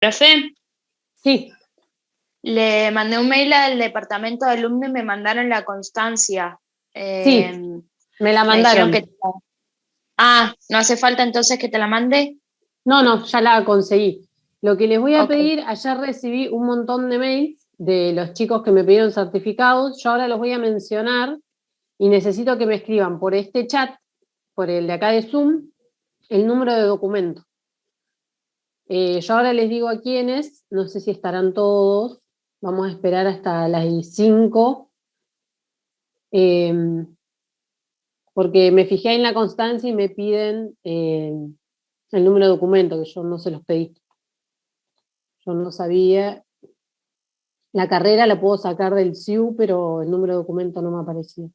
Profe, Sí, le mandé un mail al departamento de alumnos y me mandaron la constancia. sí, me la Me dijeron mandaron. que... Ah, no hace falta entonces que te la mande. No, ya la conseguí. Lo que les voy a Ok. pedir, ayer recibí un montón de mails de los chicos que me pidieron certificados, yo ahora los voy a mencionar y necesito que me escriban por este chat, por el de acá de Zoom, el número de documento. Yo ahora les digo a quiénes, no sé si estarán todos, vamos a esperar hasta las 5, porque me fijé en la constancia y me piden el número de documento, que yo no se los pedí. Yo no sabía. La carrera la puedo sacar del SIU, pero el número de documento no me aparecía.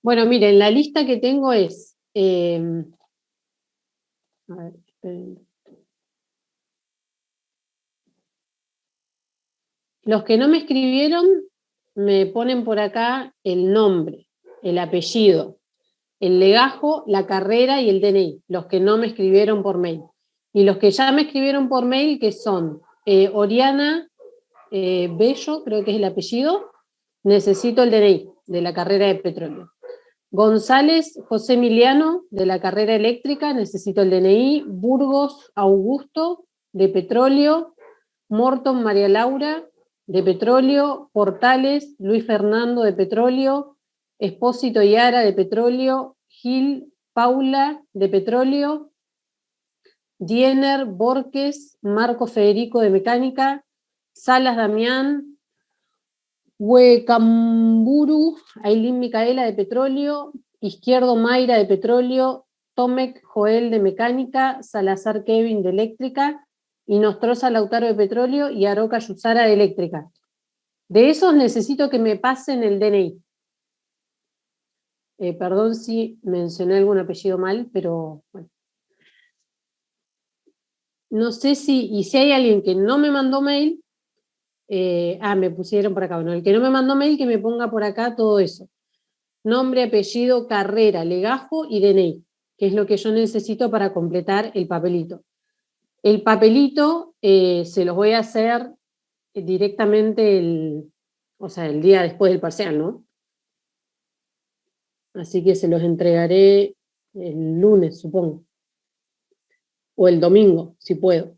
Bueno, miren, la lista que tengo es... a ver, esperen. Los que no me escribieron me ponen por acá el nombre, el apellido, el legajo, la carrera y el DNI, los que no me escribieron por mail. Y los que ya me escribieron por mail, que son Oriana Bello, creo que es el apellido, necesito el DNI de la carrera de petróleo. González José Emiliano, de la carrera eléctrica, necesito el DNI. Burgos Augusto, de petróleo. Morton María Laura, de petróleo. Portales Luis Fernando, de petróleo. Espósito Yara, de petróleo. Gil Paula, de petróleo. Diener Borges Marco Federico, de mecánica. Salas Damián, Huecamburu, Ailín Micaela, de petróleo. Izquierdo Mayra, de petróleo. Tomek Joel, de mecánica. Salazar Kevin, de eléctrica. Y Nostroza Lautaro, de petróleo. Y Aroca Yusara, de eléctrica. De esos necesito que me pasen el DNI. Perdón si mencioné algún apellido mal, pero bueno. No sé si hay alguien que no me mandó mail. Me pusieron por acá. Bueno, el que no me mandó mail, que me ponga por acá todo eso. Nombre, apellido, carrera, legajo y DNI, que es lo que yo necesito para completar el papelito. El papelito se los voy a hacer directamente el día después del parcial, ¿no? Así que se los entregaré el lunes, supongo. O el domingo, si puedo.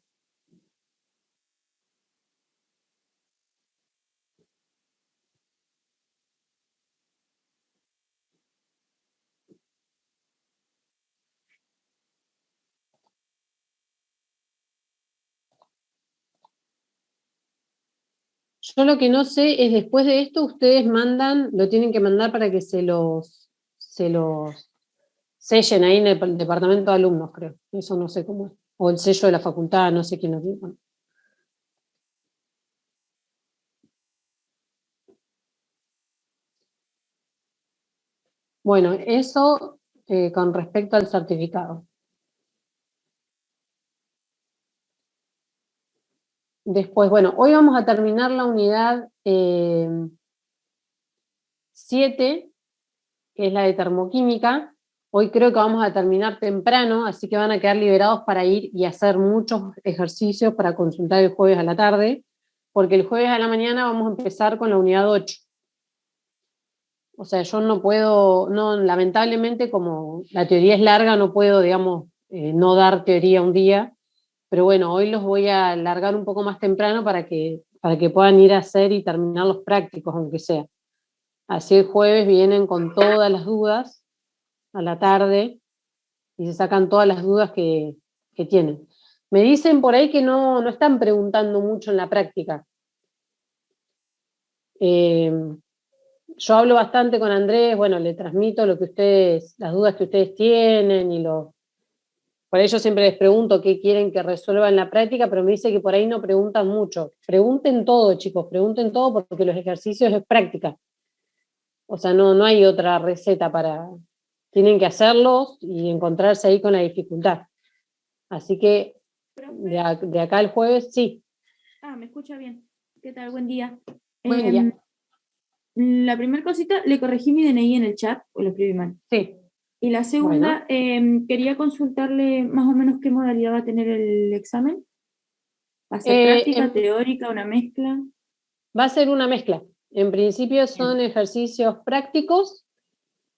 Yo lo que no sé es, después de esto, ustedes mandan, lo tienen que mandar para que se los sellen ahí en el departamento de alumnos, creo. Eso no sé cómo es. O el sello de la facultad, no sé quién lo tiene. Bueno, eso con respecto al certificado. Después, bueno, hoy vamos a terminar la unidad 7, que es la de termoquímica. Hoy creo que vamos a terminar temprano, así que van a quedar liberados para ir y hacer muchos ejercicios para consultar el jueves a la tarde, porque el jueves a la mañana vamos a empezar con la unidad 8. O sea, yo no puedo, no, lamentablemente, como la teoría es larga, no puedo, digamos, no dar teoría un día, pero bueno, hoy los voy a alargar un poco más temprano para que puedan ir a hacer y terminar los prácticos, aunque sea. Así el jueves vienen con todas las dudas a la tarde y se sacan todas las dudas que tienen. Me dicen por ahí que no están preguntando mucho en la práctica. Yo hablo bastante con Andrés, bueno, le transmito lo que las dudas que ustedes tienen y por ello siempre les pregunto qué quieren que resuelva en la práctica, pero me dice que por ahí no preguntan mucho. Pregunten todo, chicos, pregunten todo porque los ejercicios es práctica. O sea, no hay otra receta tienen que hacerlos y encontrarse ahí con la dificultad. Así que de acá al jueves, sí. ¿Me escucha bien? ¿Qué tal? Buen día. Buen día. La primera cosita, le corregí mi DNI en el chat, o lo escribí mal. Sí. Y la segunda, quería consultarle más o menos qué modalidad va a tener el examen. ¿Va a ser práctica, teórica, una mezcla? Va a ser una mezcla. En principio son ejercicios prácticos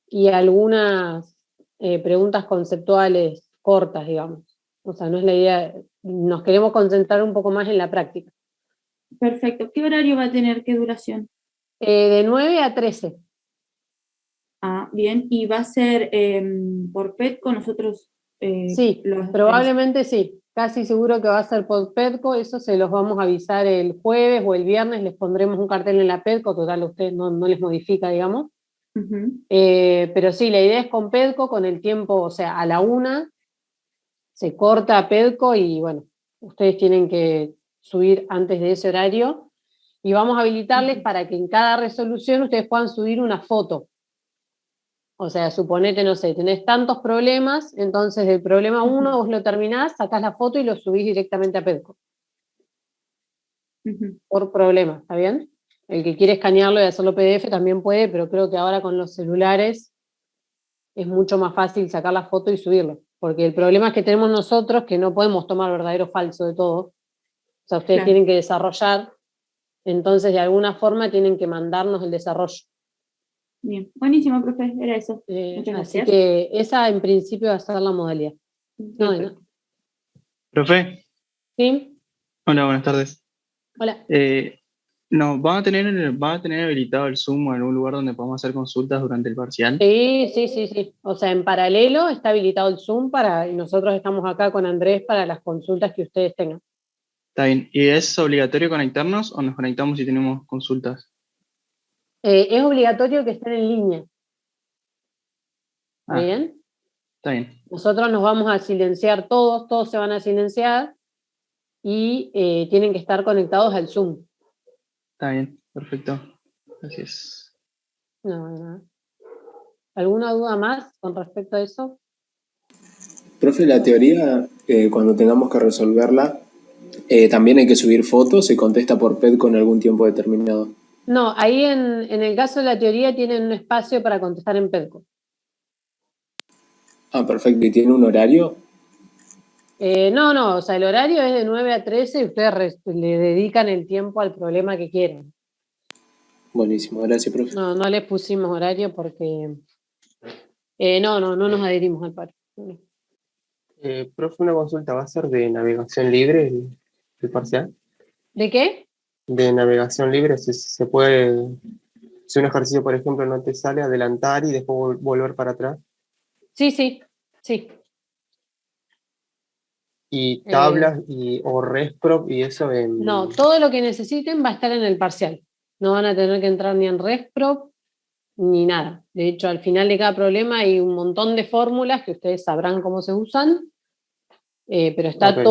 y algunas preguntas conceptuales cortas, digamos. O sea, no es la idea, nos queremos concentrar un poco más en la práctica. Perfecto. ¿Qué horario va a tener? ¿Qué duración? De 9 a 13. Bien. ¿Y va a ser por PET con nosotros? Sí, probablemente sí. Casi seguro que va a ser por PEDCO, eso se los vamos a avisar el jueves o el viernes, les pondremos un cartel en la PEDCO, total, usted no les modifica, digamos. Pero sí, la idea es con PEDCO, con el tiempo, o sea, a la 1 se corta PEDCO y bueno, ustedes tienen que subir antes de ese horario y vamos a habilitarles para que en cada resolución ustedes puedan subir una foto. O sea, suponete, no sé, tenés tantos problemas, entonces del problema 1 vos lo terminás, sacás la foto y lo subís directamente a PEDCO. Por problema, ¿está bien? El que quiere escanearlo y hacerlo PDF también puede, pero creo que ahora con los celulares es mucho más fácil sacar la foto y subirlo. Porque el problema es que tenemos nosotros que no podemos tomar verdadero o falso de todo. O sea, ustedes tienen que desarrollar, entonces de alguna forma tienen que mandarnos el desarrollo. Bien, buenísimo, profe, era eso. Muchas Así gracias. que esa en principio va a ser la modalidad. No. Profe. ¿Sí? Hola, buenas tardes. Hola. ¿Van a tener habilitado el Zoom o algún lugar donde podamos hacer consultas durante el parcial? Sí. O sea, en paralelo está habilitado el Zoom y nosotros estamos acá con Andrés para las consultas que ustedes tengan. Está bien. ¿Y es obligatorio conectarnos o nos conectamos si tenemos consultas? Es obligatorio que estén en línea. ¿Está bien? Está bien. Nosotros nos vamos a silenciar todos se van a silenciar y tienen que estar conectados al Zoom. Está bien, perfecto. Gracias. No. ¿Alguna duda más con respecto a eso? Profe, la teoría, cuando tengamos que resolverla, ¿también hay que subir fotos? ¿Se contesta por PED con algún tiempo determinado? No, ahí en el caso de la teoría tienen un espacio para contestar en PEDCO. Perfecto. ¿Y tiene un horario? No, o sea, el horario es de 9 a 13 y ustedes le dedican el tiempo al problema que quieran. Buenísimo, gracias, profe. No les pusimos horario porque no nos adherimos al paro. Profe, una consulta, ¿va a ser de navegación libre el parcial? ¿De qué? De navegación libre, si se puede, si un ejercicio, por ejemplo, no te sale, adelantar y después volver para atrás. Sí. Y tablas o ResProp y eso No, todo lo que necesiten va a estar en el parcial. No van a tener que entrar ni en ResProp ni nada. De hecho, al final de cada problema hay un montón de fórmulas que ustedes sabrán cómo se usan, pero está Okay.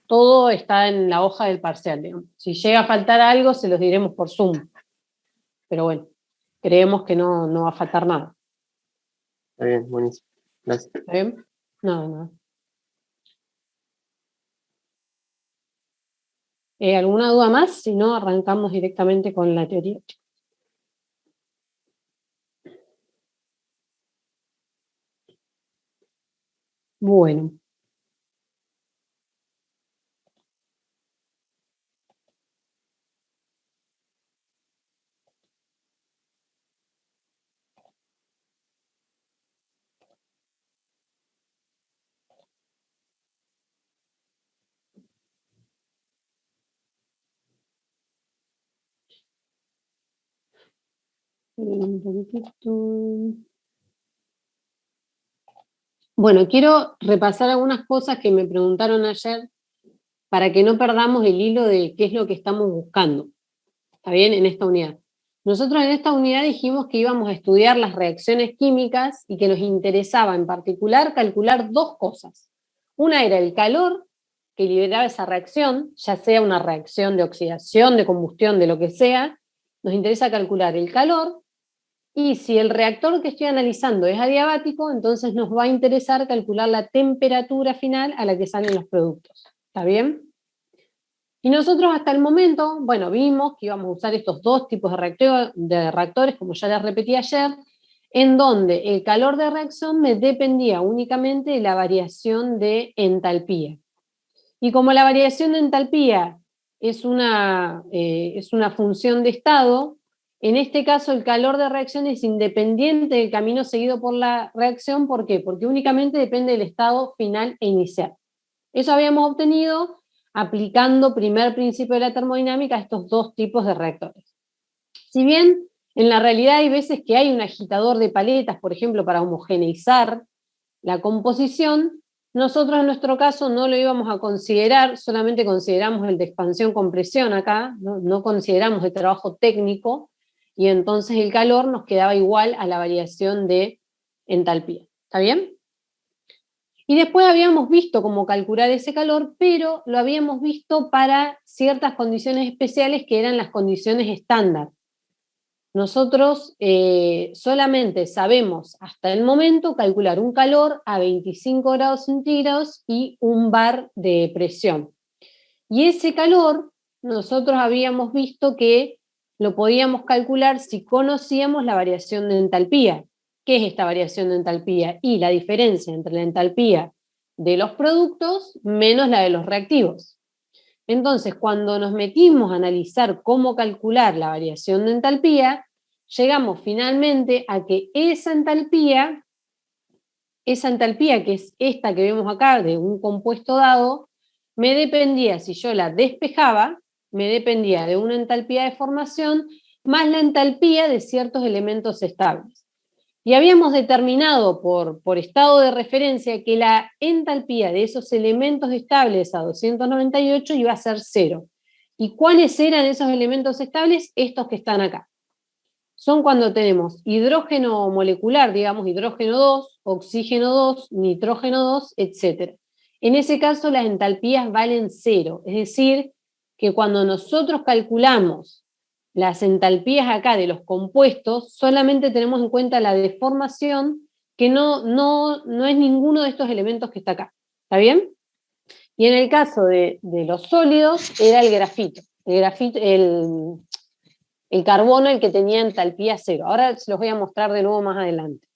todo está en la hoja del parcial, digamos. Si llega a faltar algo, se los diremos por Zoom. Pero bueno, creemos que no va a faltar nada. Está bien, buenísimo. Gracias. ¿Está bien? No. ¿Alguna duda más? Si no, arrancamos directamente con la teoría. Bueno. Un poquitito. Bueno, quiero repasar algunas cosas que me preguntaron ayer para que no perdamos el hilo de qué es lo que estamos buscando. ¿Está bien? En esta unidad. Nosotros en esta unidad dijimos que íbamos a estudiar las reacciones químicas y que nos interesaba en particular calcular dos cosas. Una era el calor que liberaba esa reacción, ya sea una reacción de oxidación, de combustión, de lo que sea. Nos interesa calcular el calor. Y si el reactor que estoy analizando es adiabático, entonces nos va a interesar calcular la temperatura final a la que salen los productos. ¿Está bien? Y nosotros hasta el momento, bueno, vimos que íbamos a usar estos dos tipos de reactores, como ya les repetí ayer, en donde el calor de reacción me dependía únicamente de la variación de entalpía. Y como la variación de entalpía es una función de estado, en este caso el calor de reacción es independiente del camino seguido por la reacción. ¿Por qué? Porque únicamente depende del estado final e inicial. Eso habíamos obtenido aplicando primer principio de la termodinámica a estos dos tipos de reactores. Si bien en la realidad hay veces que hay un agitador de paletas, por ejemplo, para homogeneizar la composición, nosotros en nuestro caso no lo íbamos a considerar, solamente consideramos el de expansión-compresión acá, no consideramos el trabajo técnico, y entonces el calor nos quedaba igual a la variación de entalpía. ¿Está bien? Y después habíamos visto cómo calcular ese calor, pero lo habíamos visto para ciertas condiciones especiales que eran las condiciones estándar. Nosotros solamente sabemos hasta el momento calcular un calor a 25 grados centígrados y un bar de presión. Y ese calor nosotros habíamos visto que lo podíamos calcular si conocíamos la variación de entalpía. ¿Qué es esta variación de entalpía? Y la diferencia entre la entalpía de los productos menos la de los reactivos. Entonces, cuando nos metimos a analizar cómo calcular la variación de entalpía, llegamos finalmente a que esa entalpía que es esta que vemos acá de un compuesto dado, me dependía, si yo la despejaba, me dependía de una entalpía de formación más la entalpía de ciertos elementos estables. Y habíamos determinado por estado de referencia que la entalpía de esos elementos estables a 298 iba a ser 0. ¿Y cuáles eran esos elementos estables? Estos que están acá. Son cuando tenemos hidrógeno molecular, digamos hidrógeno 2, oxígeno 2, nitrógeno 2, etc. En ese caso las entalpías valen 0, es decir, que cuando nosotros calculamos las entalpías acá de los compuestos, solamente tenemos en cuenta la deformación, que no es ninguno de estos elementos que está acá. ¿Está bien? Y en el caso de los sólidos, era el grafito. El carbono el que tenía entalpía 0. Ahora se los voy a mostrar de nuevo más adelante.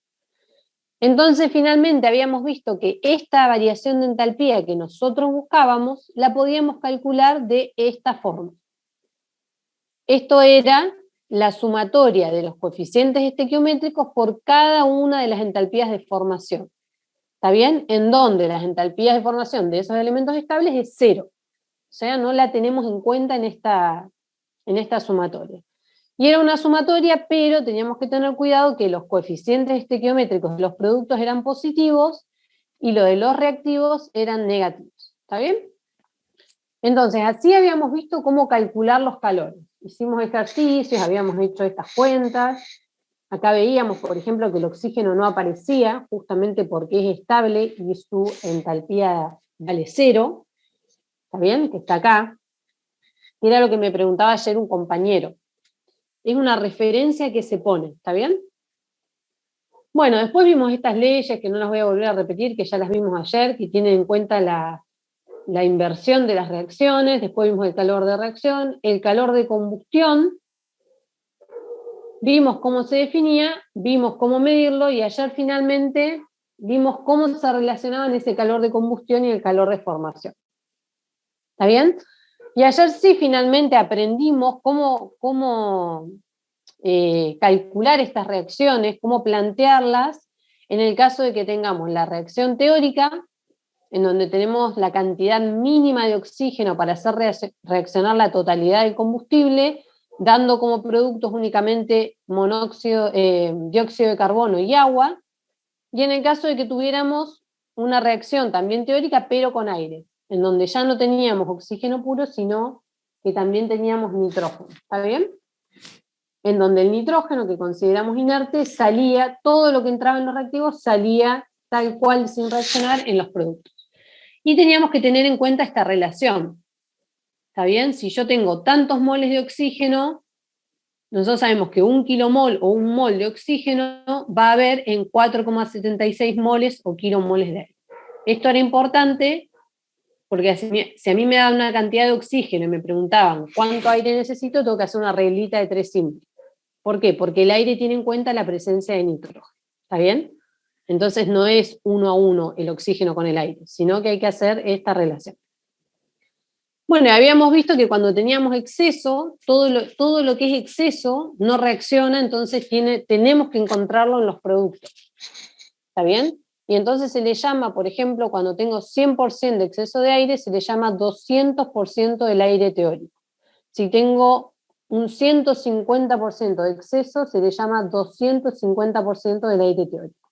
Entonces, finalmente habíamos visto que esta variación de entalpía que nosotros buscábamos, la podíamos calcular de esta forma. Esto era la sumatoria de los coeficientes estequiométricos por cada una de las entalpías de formación. ¿Está bien? En donde las entalpías de formación de esos elementos estables es 0. O sea, no la tenemos en cuenta en esta sumatoria. Y era una sumatoria, pero teníamos que tener cuidado que los coeficientes estequiométricos de los productos eran positivos y lo de los reactivos eran negativos. ¿Está bien? Entonces, así habíamos visto cómo calcular los calores. Hicimos ejercicios, habíamos hecho estas cuentas. Acá veíamos, por ejemplo, que el oxígeno no aparecía, justamente porque es estable y su entalpía vale 0. ¿Está bien? Que está acá. Era lo que me preguntaba ayer un compañero. Es una referencia que se pone, ¿está bien? Bueno, después vimos estas leyes, que no las voy a volver a repetir, que ya las vimos ayer, que tienen en cuenta la inversión de las reacciones. Después vimos el calor de reacción, el calor de combustión, vimos cómo se definía, vimos cómo medirlo, y ayer finalmente vimos cómo se relacionaban ese calor de combustión y el calor de formación. ¿Está bien? Y ayer sí finalmente aprendimos cómo calcular estas reacciones, cómo plantearlas en el caso de que tengamos la reacción teórica, en donde tenemos la cantidad mínima de oxígeno para hacer reaccionar la totalidad del combustible, dando como productos únicamente dióxido de carbono y agua, y en el caso de que tuviéramos una reacción también teórica, pero con aire, en donde ya no teníamos oxígeno puro, sino que también teníamos nitrógeno. ¿Está bien? En donde el nitrógeno, que consideramos inerte, salía, todo lo que entraba en los reactivos salía tal cual sin reaccionar en los productos. Y teníamos que tener en cuenta esta relación. ¿Está bien? Si yo tengo tantos moles de oxígeno, nosotros sabemos que 1 kilomol o 1 mol de oxígeno va a haber en 4,76 moles o kilomoles de aire. Esto era importante porque si a mí me daban una cantidad de oxígeno y me preguntaban cuánto aire necesito, tengo que hacer una reglita de 3 simple. ¿Por qué? Porque el aire tiene en cuenta la presencia de nitrógeno. ¿Está bien? Entonces no es 1 a 1 el oxígeno con el aire, sino que hay que hacer esta relación. Bueno, habíamos visto que cuando teníamos exceso, todo lo que es exceso no reacciona, entonces tenemos que encontrarlo en los productos. ¿Está bien? Y entonces se le llama, por ejemplo, cuando tengo 100% de exceso de aire, se le llama 200% del aire teórico. Si tengo un 150% de exceso, se le llama 250% del aire teórico.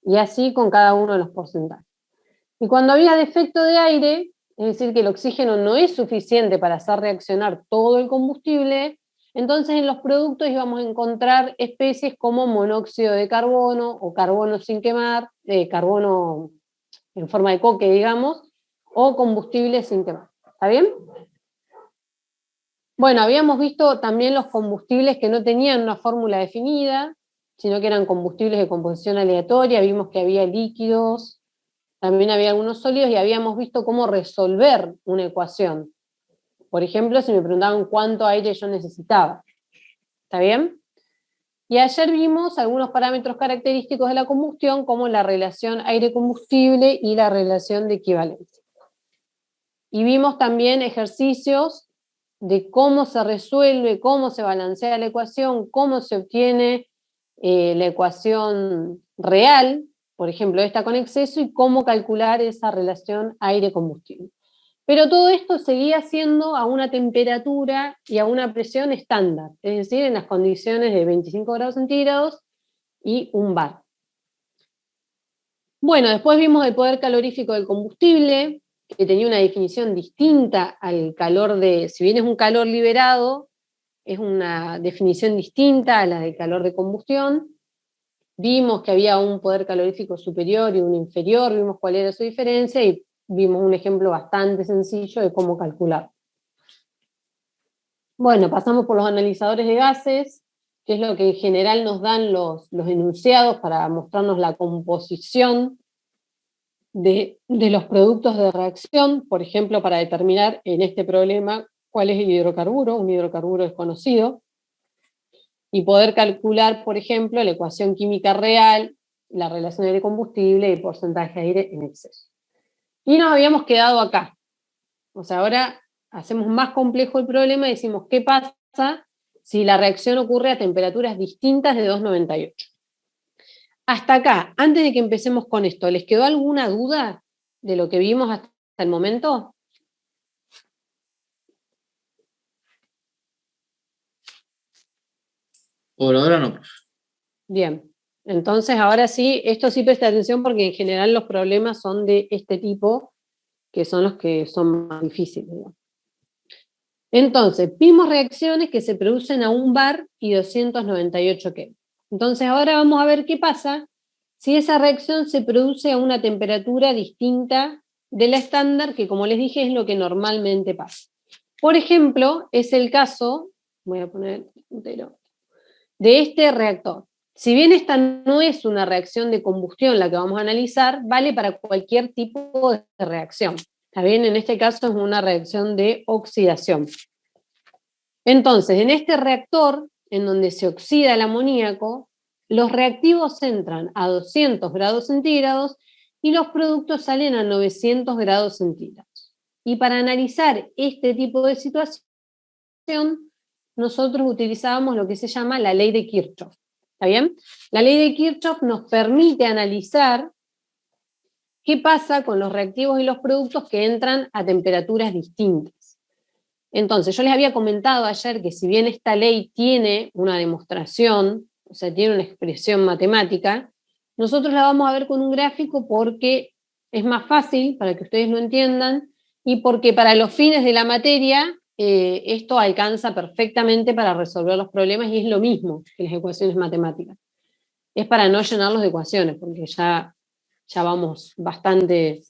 Y así con cada uno de los porcentajes. Y cuando había defecto de aire, es decir, que el oxígeno no es suficiente para hacer reaccionar todo el combustible, entonces en los productos íbamos a encontrar especies como monóxido de carbono o carbono sin quemar, carbono en forma de coque, digamos, o combustible sin quemar. ¿Está bien? Bueno, habíamos visto también los combustibles que no tenían una fórmula definida, sino que eran combustibles de composición aleatoria. Vimos que había líquidos, también había algunos sólidos, y habíamos visto cómo resolver una ecuación. Por ejemplo, si me preguntaban cuánto aire yo necesitaba. ¿Está bien? Y ayer vimos algunos parámetros característicos de la combustión, como la relación aire-combustible y la relación de equivalencia. Y vimos también ejercicios de cómo se resuelve, cómo se balancea la ecuación, cómo se obtiene la ecuación real, por ejemplo, esta con exceso, y cómo calcular esa relación aire-combustible. Pero todo esto seguía siendo a una temperatura y a una presión estándar, es decir, en las condiciones de 25 grados centígrados y 1 bar. Bueno, después vimos el poder calorífico del combustible, que tenía una definición distinta al calor si bien es un calor liberado, es una definición distinta a la del calor de combustión. Vimos que había un poder calorífico superior y uno inferior, vimos cuál era su diferencia y vimos un ejemplo bastante sencillo de cómo calcular. Bueno, pasamos por los analizadores de gases, que es lo que en general nos dan los enunciados para mostrarnos la composición de los productos de reacción, por ejemplo, para determinar en este problema cuál es el hidrocarburo, un hidrocarburo desconocido, y poder calcular, por ejemplo, la ecuación química real, la relación aire-combustible y el porcentaje de aire en exceso. Y nos habíamos quedado acá. O sea, ahora hacemos más complejo el problema y decimos, ¿qué pasa si la reacción ocurre a temperaturas distintas de 298? Hasta acá, antes de que empecemos con esto, ¿les quedó alguna duda de lo que vimos hasta el momento? Por ahora no, profe. Bien, entonces ahora sí, esto sí presta atención porque en general los problemas son de este tipo, que son los que son más difíciles, ¿no? Entonces, vimos reacciones que se producen a 1 bar y 298 kelvin. Entonces ahora vamos a ver qué pasa si esa reacción se produce a una temperatura distinta de la estándar, que como les dije es lo que normalmente pasa. Por ejemplo, es el caso, voy a poner entero, de este reactor. Si bien esta no es una reacción de combustión la que vamos a analizar, vale para cualquier tipo de reacción. ¿Está bien? En este caso es una reacción de oxidación. Entonces, en este reactor, en donde se oxida el amoníaco, los reactivos entran a 200 grados centígrados y los productos salen a 900 grados centígrados. Y para analizar este tipo de situación, nosotros utilizábamos lo que se llama la ley de Kirchhoff. ¿Está bien? La ley de Kirchhoff nos permite analizar qué pasa con los reactivos y los productos que entran a temperaturas distintas. Entonces, yo les había comentado ayer que si bien esta ley tiene una demostración, o sea, tiene una expresión matemática, nosotros la vamos a ver con un gráfico porque es más fácil para que ustedes lo entiendan y porque para los fines de la materia esto alcanza perfectamente para resolver los problemas y es lo mismo que las ecuaciones matemáticas. Es para no llenarlos de ecuaciones, porque ya vamos bastante,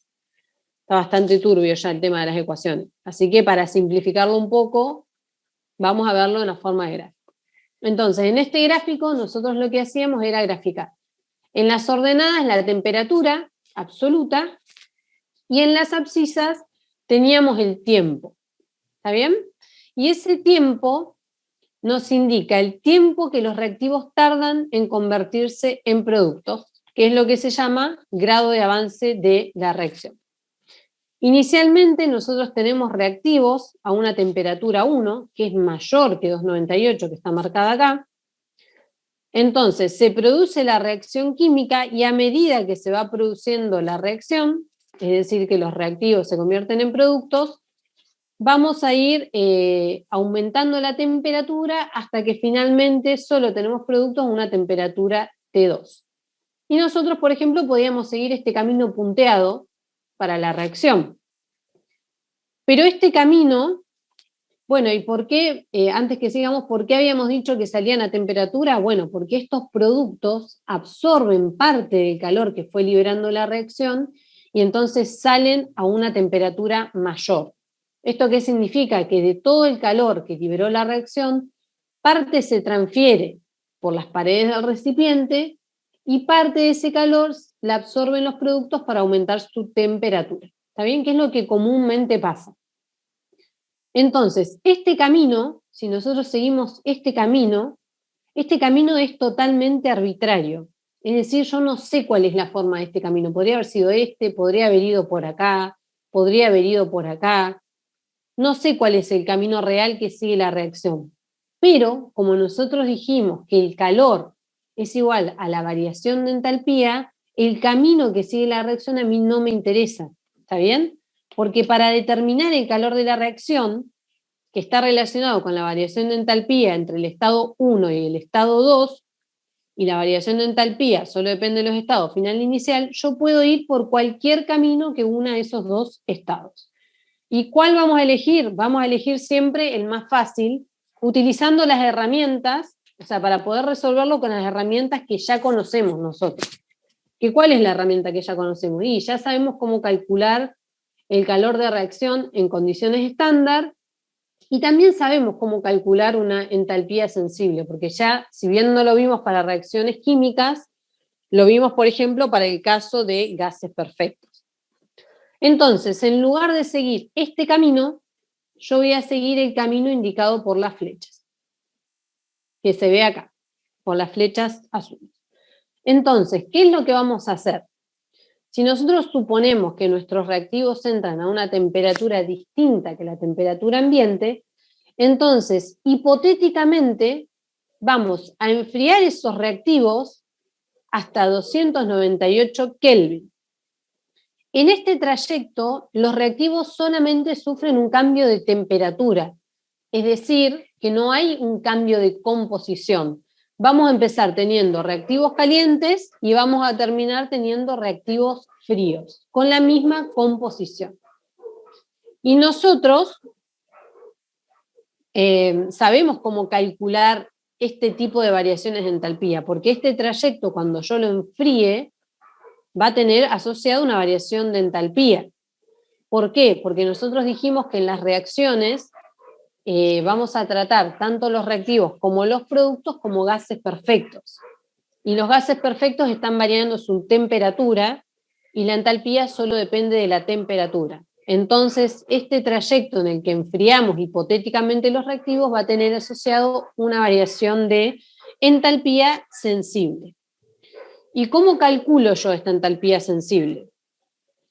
está bastante turbio ya el tema de las ecuaciones. Así que para simplificarlo un poco, vamos a verlo en la forma de gráfico. Entonces, en este gráfico nosotros lo que hacíamos era graficar en las ordenadas la temperatura absoluta y en las abscisas teníamos el tiempo. ¿Está bien? Y ese tiempo nos indica el tiempo que los reactivos tardan en convertirse en productos, que es lo que se llama grado de avance de la reacción. Inicialmente nosotros tenemos reactivos a una temperatura 1, que es mayor que 298, que está marcada acá. Entonces se produce la reacción química y a medida que se va produciendo la reacción, es decir, que los reactivos se convierten en productos, vamos a ir aumentando la temperatura hasta que finalmente solo tenemos productos a una temperatura T2. Y nosotros, por ejemplo, podíamos seguir este camino punteado para la reacción. Pero este camino, bueno, ¿y por qué, antes que sigamos, por qué habíamos dicho que salían a temperatura? Bueno, porque estos productos absorben parte del calor que fue liberando la reacción y entonces salen a una temperatura mayor. ¿Esto qué significa? Que de todo el calor que liberó la reacción, parte se transfiere por las paredes del recipiente y parte de ese calor la absorben los productos para aumentar su temperatura. ¿Está bien? ¿Qué es lo que comúnmente pasa? Entonces, este camino, si nosotros seguimos este camino es totalmente arbitrario. Es decir, yo no sé cuál es la forma de este camino. Podría haber sido este, podría haber ido por acá, podría haber ido por acá. No sé cuál es el camino real que sigue la reacción, pero como nosotros dijimos que el calor es igual a la variación de entalpía, el camino que sigue la reacción a mí no me interesa, ¿está bien? Porque para determinar el calor de la reacción, que está relacionado con la variación de entalpía entre el estado 1 y el estado 2, y la variación de entalpía solo depende de los estados final e inicial, yo puedo ir por cualquier camino que una de esos dos estados. ¿Y cuál vamos a elegir? Vamos a elegir siempre el más fácil, utilizando las herramientas, o sea, para poder resolverlo con las herramientas que ya conocemos nosotros. ¿Cuál es la herramienta que ya conocemos? Y ya sabemos cómo calcular el calor de reacción en condiciones estándar, y también sabemos cómo calcular una entalpía sensible, porque ya, si bien no lo vimos para reacciones químicas, lo vimos, por ejemplo, para el caso de gases perfectos. Entonces, en lugar de seguir este camino, yo voy a seguir el camino indicado por las flechas, que se ve acá, por las flechas azules. Entonces, ¿qué es lo que vamos a hacer? Si nosotros suponemos que nuestros reactivos entran a una temperatura distinta que la temperatura ambiente, entonces, hipotéticamente, vamos a enfriar esos reactivos hasta 298 Kelvin. En este trayecto, los reactivos solamente sufren un cambio de temperatura, es decir, que no hay un cambio de composición. Vamos a empezar teniendo reactivos calientes y vamos a terminar teniendo reactivos fríos, con la misma composición. Y nosotros sabemos cómo calcular este tipo de variaciones de entalpía, porque este trayecto, cuando yo lo enfríe, va a tener asociado una variación de entalpía. ¿Por qué? Porque nosotros dijimos que en las reacciones vamos a tratar tanto los reactivos como los productos como gases perfectos. y los gases perfectos están variando su temperatura y la entalpía solo depende de la temperatura. Entonces, este trayecto en el que enfriamos hipotéticamente los reactivos va a tener asociado una variación de entalpía sensible. ¿Y cómo calculo yo esta entalpía sensible?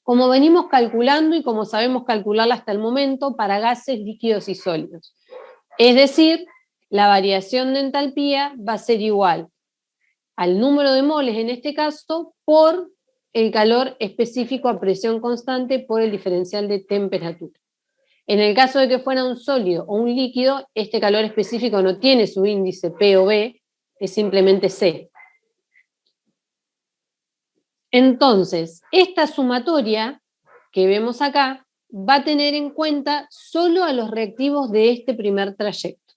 Como venimos calculando y como sabemos calcularla hasta el momento para gases, líquidos y sólidos. Es decir, la variación de entalpía va a ser igual al número de moles, en este caso, por el calor específico a presión constante por el diferencial de temperatura. En el caso de que fuera un sólido o un líquido, este calor específico no tiene su índice P o B, es simplemente C. Entonces, esta sumatoria que vemos acá va a tener en cuenta solo a los reactivos de este primer trayecto.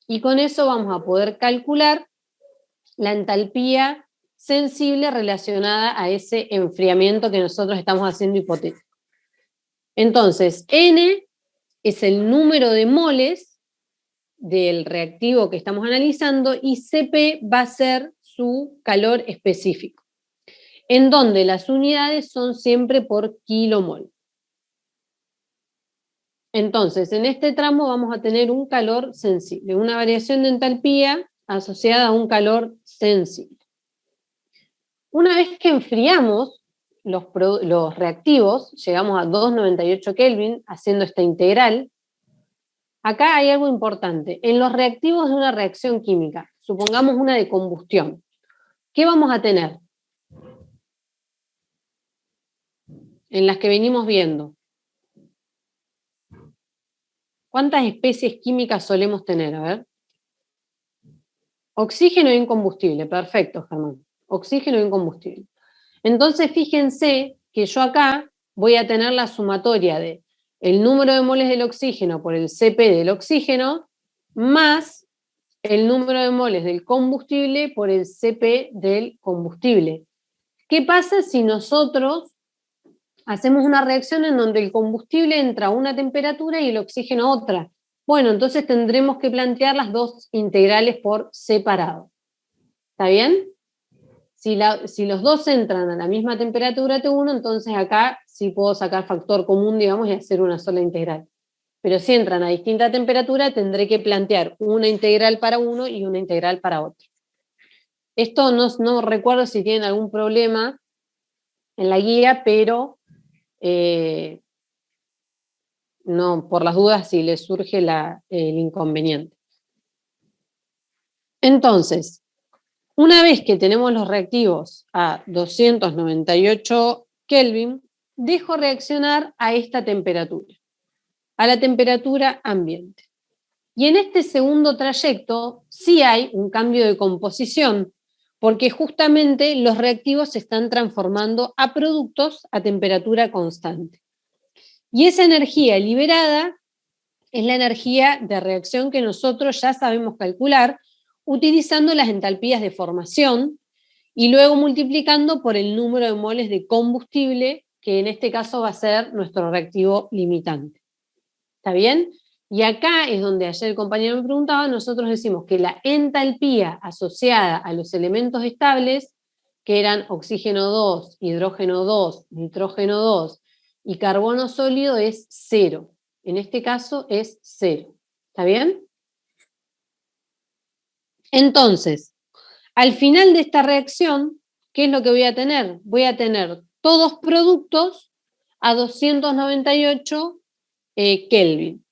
Y con eso vamos a poder calcular la entalpía sensible relacionada a ese enfriamiento que nosotros estamos haciendo hipotético. Entonces, N es el número de moles del reactivo que estamos analizando y Cp va a ser su calor específico, en donde las unidades son siempre por kilomol. Entonces, en este tramo vamos a tener un calor sensible, una variación de entalpía asociada a un calor sensible. Una vez que enfriamos los reactivos, llegamos a 298 Kelvin haciendo esta integral. Acá hay algo importante. En los reactivos de una reacción química, supongamos una de combustión, ¿qué vamos a tener? En las que venimos viendo. ¿Cuántas especies químicas solemos tener? A ver. Oxígeno e incombustible. Perfecto, Germán. Oxígeno e incombustible. Entonces, fíjense que yo acá voy a tener la sumatoria de el número de moles del oxígeno por el Cp del oxígeno más el número de moles del combustible por el Cp del combustible. ¿Qué pasa si nosotros hacemos una reacción en donde el combustible entra a una temperatura y el oxígeno a otra? Bueno, entonces tendremos que plantear las dos integrales por separado. ¿Está bien? Si los dos entran a la misma temperatura T1, entonces acá sí puedo sacar factor común, digamos, y hacer una sola integral. Pero si entran a distinta temperatura, tendré que plantear una integral para uno y una integral para otro. Esto no recuerdo si tienen algún problema en la guía, pero no, por las dudas, si les surge el inconveniente. Entonces, una vez que tenemos los reactivos a 298 Kelvin, dejo reaccionar a esta temperatura, a la temperatura ambiente. Y en este segundo trayecto sí hay un cambio de composición, porque justamente los reactivos se están transformando a productos a temperatura constante. Y esa energía liberada es la energía de reacción que nosotros ya sabemos calcular, utilizando las entalpías de formación y luego multiplicando por el número de moles de combustible, que en este caso va a ser nuestro reactivo limitante. ¿Está bien? Y acá es donde ayer el compañero me preguntaba, nosotros decimos que la entalpía asociada a los elementos estables, que eran oxígeno 2, hidrógeno 2, nitrógeno 2 y carbono sólido, es 0. En este caso es 0. ¿Está bien? Entonces, al final de esta reacción, ¿qué es lo que voy a tener? Voy a tener todos productos a 298 Kelvin.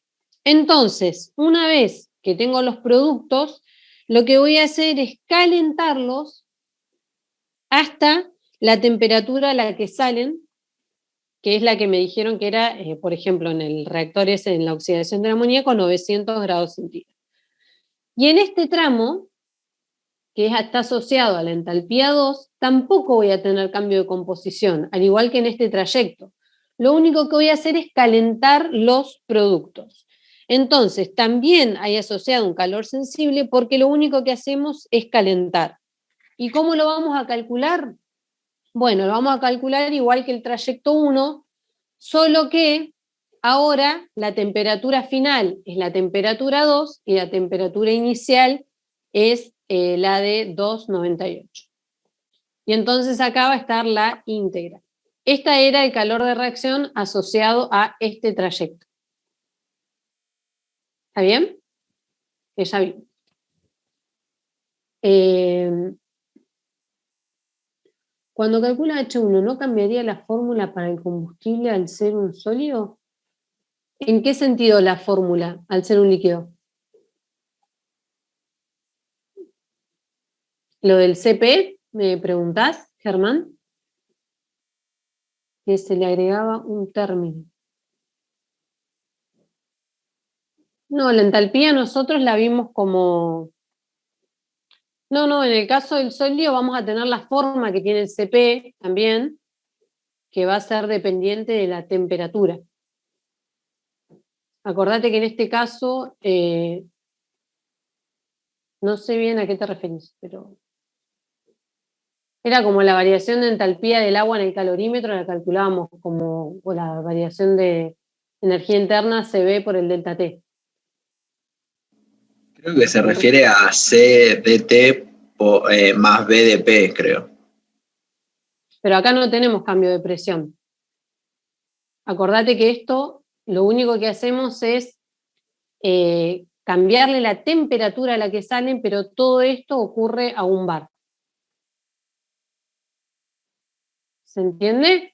Entonces, una vez que tengo los productos, lo que voy a hacer es calentarlos hasta la temperatura a la que salen, que es la que me dijeron que era, por ejemplo, en el reactor ese, en la oxidación del amoníaco, 900 grados centígrados. Y en este tramo, que está asociado a la entalpía 2, tampoco voy a tener cambio de composición, al igual que en este trayecto. Lo único que voy a hacer es calentar los productos. Entonces, también hay asociado un calor sensible porque lo único que hacemos es calentar. ¿Y cómo lo vamos a calcular? Bueno, lo vamos a calcular igual que el trayecto 1, solo que ahora la temperatura final es la temperatura 2 y la temperatura inicial es la de 298. Y entonces acá va a estar la íntegra. Esta era el calor de reacción asociado a este trayecto. ¿Está bien? Que ya vi. Cuando calcula H1, ¿no cambiaría la fórmula para el combustible al ser un sólido? ¿En qué sentido la fórmula al ser un líquido? ¿Lo del CP, me preguntás, Germán? Que se le agregaba un término. No, la entalpía nosotros la vimos como... No, en el caso del sólido vamos a tener la forma que tiene el CP también, que va a ser dependiente de la temperatura. Acordate que en este caso, no sé bien a qué te referís, pero era como la variación de entalpía del agua en el calorímetro, la calculábamos como, o la variación de energía interna se ve por el delta T. Creo que se refiere a CdT más BDP, creo. Pero acá no tenemos cambio de presión. Acordate que esto, lo único que hacemos es cambiarle la temperatura a la que salen, pero todo esto ocurre a un bar. ¿Se entiende?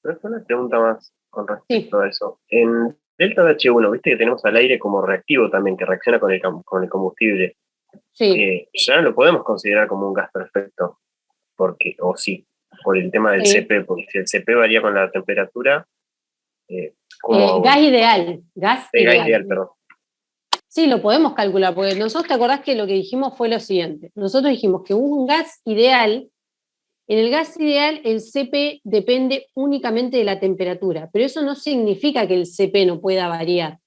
Pero es una pregunta más con respecto a eso. En delta de H1, viste que tenemos al aire como reactivo también, que reacciona con el combustible. Sí. Ya no lo podemos considerar como un gas perfecto, porque, o sí, por el tema del CP, porque si el CP varía con la temperatura, gas ideal. Gas ideal, perdón. Sí, lo podemos calcular, porque nosotros, ¿te acordás que lo que dijimos fue lo siguiente? Nosotros dijimos que un gas ideal, en el gas ideal el CP depende únicamente de la temperatura, pero eso no significa que el CP no pueda variar.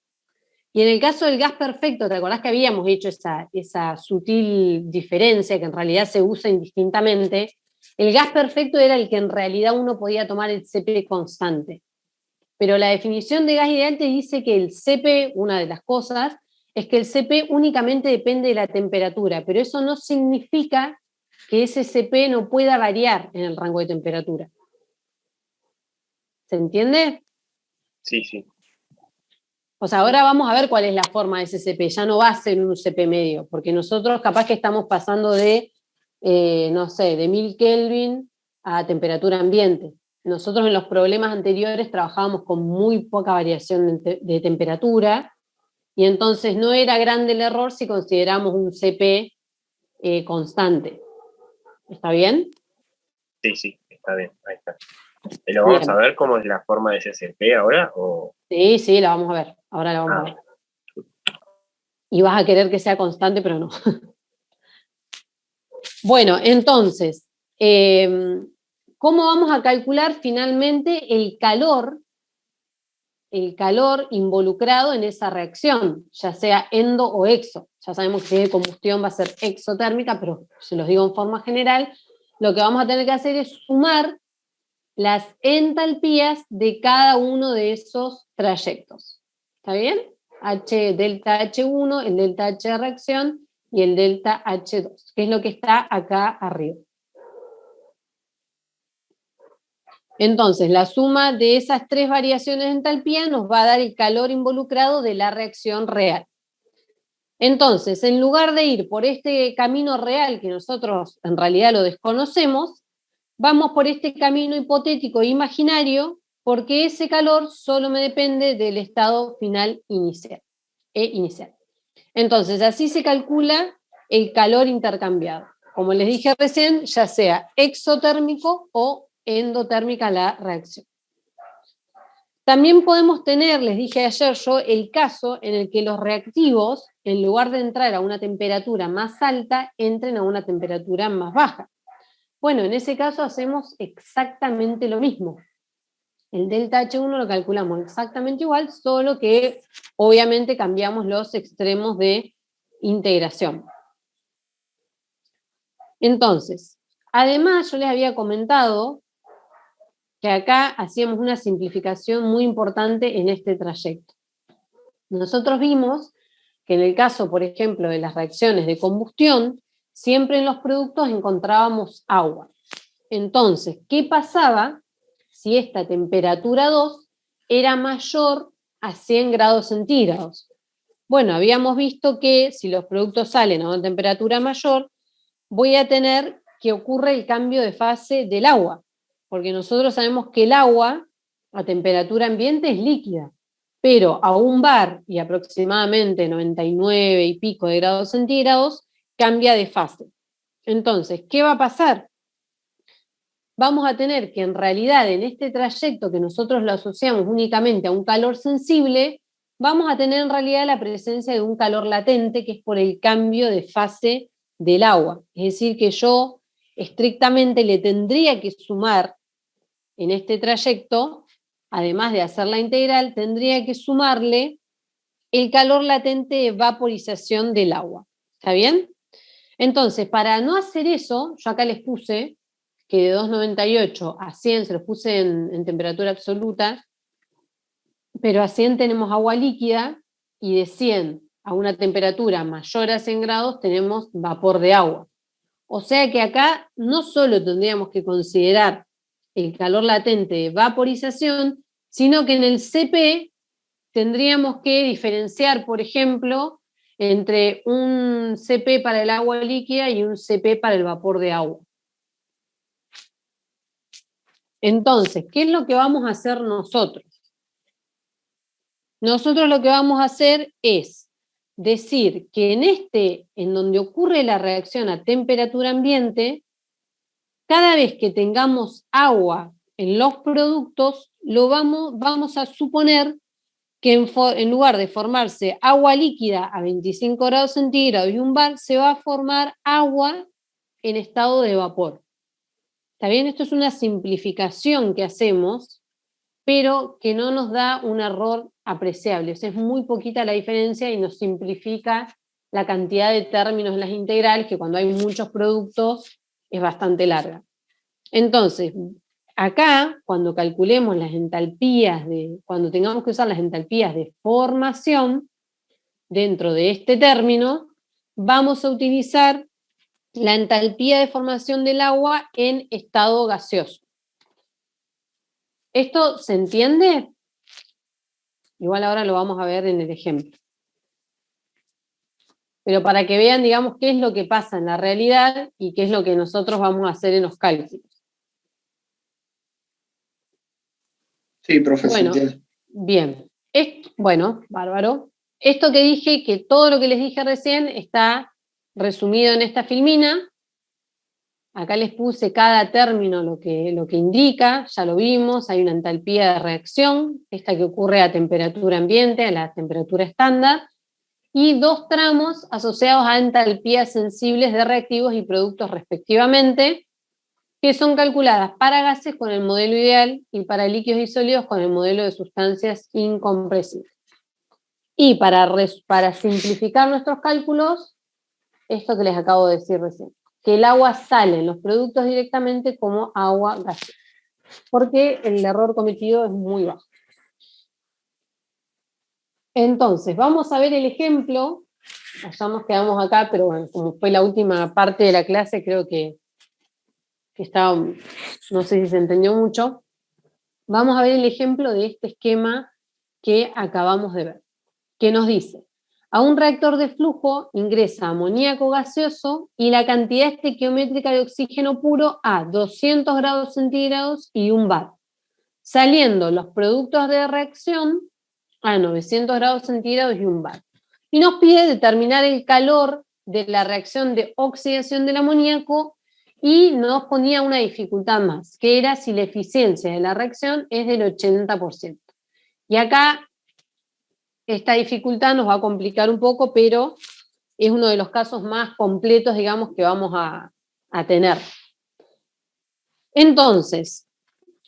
Y en el caso del gas perfecto, ¿te acordás que habíamos hecho esa sutil diferencia que en realidad se usa indistintamente? El gas perfecto era el que en realidad uno podía tomar el CP constante. Pero la definición de gas ideal te dice que el CP, una de las cosas, es que el CP únicamente depende de la temperatura, pero eso no significa que ese CP no pueda variar en el rango de temperatura. ¿Se entiende? Sí. O sea, ahora vamos a ver cuál es la forma de ese CP. Ya no va a ser un CP medio, porque nosotros capaz que estamos pasando de, no sé, de 1000 Kelvin a temperatura ambiente. Nosotros en los problemas anteriores trabajábamos con muy poca variación de temperatura, y entonces no era grande el error si consideramos un CP constante. ¿Está bien? Sí, está bien, ahí está. ¿Lo vamos a ver cómo es la forma de ese CP ahora? ¿O? Sí, la vamos a ver. Ahora la vamos a ver. Y vas a querer que sea constante, pero no. Bueno, entonces, ¿cómo vamos a calcular finalmente el calor involucrado en esa reacción, ya sea endo o exo? Ya sabemos que si de combustión va a ser exotérmica, pero se los digo en forma general, lo que vamos a tener que hacer es sumar las entalpías de cada uno de esos trayectos. ¿Está bien? Delta H1, el delta H de reacción y el delta H2, que es lo que está acá arriba. Entonces, la suma de esas tres variaciones de entalpía nos va a dar el calor involucrado de la reacción real. Entonces, en lugar de ir por este camino real, que nosotros en realidad lo desconocemos, vamos por este camino hipotético e imaginario, porque ese calor solo me depende del estado final inicial. Entonces, así se calcula el calor intercambiado. Como les dije recién, ya sea exotérmico o endotérmica la reacción. También podemos tener, les dije ayer yo, el caso en el que los reactivos, en lugar de entrar a una temperatura más alta, entren a una temperatura más baja. Bueno, en ese caso hacemos exactamente lo mismo. El delta H1 lo calculamos exactamente igual, solo que obviamente cambiamos los extremos de integración. Entonces, además yo les había comentado que acá hacíamos una simplificación muy importante en este trayecto. Nosotros vimos que en el caso, por ejemplo, de las reacciones de combustión, siempre en los productos encontrábamos agua. Entonces, ¿qué pasaba si esta temperatura 2 era mayor a 100 grados centígrados? Bueno, habíamos visto que si los productos salen a una temperatura mayor, voy a tener que ocurre el cambio de fase del agua, porque nosotros sabemos que el agua a temperatura ambiente es líquida, pero a un bar y aproximadamente 99 y pico de grados centígrados cambia de fase. Entonces, ¿qué va a pasar? Vamos a tener que en realidad en este trayecto que nosotros lo asociamos únicamente a un calor sensible, vamos a tener en realidad la presencia de un calor latente, que es por el cambio de fase del agua. Es decir, que yo estrictamente le tendría que sumar en este trayecto, además de hacer la integral, tendría que sumarle el calor latente de vaporización del agua. ¿Está bien? Entonces, para no hacer eso, yo acá les puse que de 298 a 100, se los puse en temperatura absoluta, pero a 100 tenemos agua líquida y de 100 a una temperatura mayor a 100 grados tenemos vapor de agua. O sea que acá no solo tendríamos que considerar el calor latente de vaporización, sino que en el CP tendríamos que diferenciar, por ejemplo, entre un CP para el agua líquida y un CP para el vapor de agua. Entonces, ¿qué es lo que vamos a hacer nosotros? Nosotros lo que vamos a hacer es decir que en donde ocurre la reacción a temperatura ambiente, cada vez que tengamos agua en los productos, vamos a suponer que en lugar de formarse agua líquida a 25 grados centígrados y un bar, se va a formar agua en estado de vapor. ¿Está bien? Esto es una simplificación que hacemos, pero que no nos da un error apreciable. O sea, es muy poquita la diferencia y nos simplifica la cantidad de términos en las integrales, que cuando hay muchos productos es bastante larga. Entonces, acá, cuando calculemos las entalpías, cuando tengamos que usar las entalpías de formación, dentro de este término, vamos a utilizar la entalpía de formación del agua en estado gaseoso. ¿Esto se entiende? Igual ahora lo vamos a ver en el ejemplo. Pero para que vean, digamos, qué es lo que pasa en la realidad y qué es lo que nosotros vamos a hacer en los cálculos. Sí, profesor. Bueno, bien. Bueno, bárbaro. Esto que dije, que todo lo que les dije recién está resumido en esta filmina. Acá les puse cada término lo que indica, ya lo vimos, hay una entalpía de reacción, esta que ocurre a temperatura ambiente, a la temperatura estándar, y dos tramos asociados a entalpías sensibles de reactivos y productos respectivamente, que son calculadas para gases con el modelo ideal y para líquidos y sólidos con el modelo de sustancias incompresibles. Y para simplificar nuestros cálculos, esto que les acabo de decir recién, que el agua sale en los productos directamente como agua gaseosa, porque el error cometido es muy bajo. Entonces, vamos a ver el ejemplo, ya nos quedamos acá, pero bueno, como fue la última parte de la clase, creo que estaba, no sé si se entendió mucho. Vamos a ver el ejemplo de este esquema que acabamos de ver, que nos dice: a un reactor de flujo ingresa amoníaco gaseoso y la cantidad estequiométrica de oxígeno puro a 200 grados centígrados y 1 bar, saliendo los productos de reacción a 900 grados centígrados y 1 bar. Y nos pide determinar el calor de la reacción de oxidación del amoníaco y nos ponía una dificultad más, que era si la eficiencia de la reacción es del 80%. Y acá esta dificultad nos va a complicar un poco, pero es uno de los casos más completos, digamos, que vamos a tener. Entonces,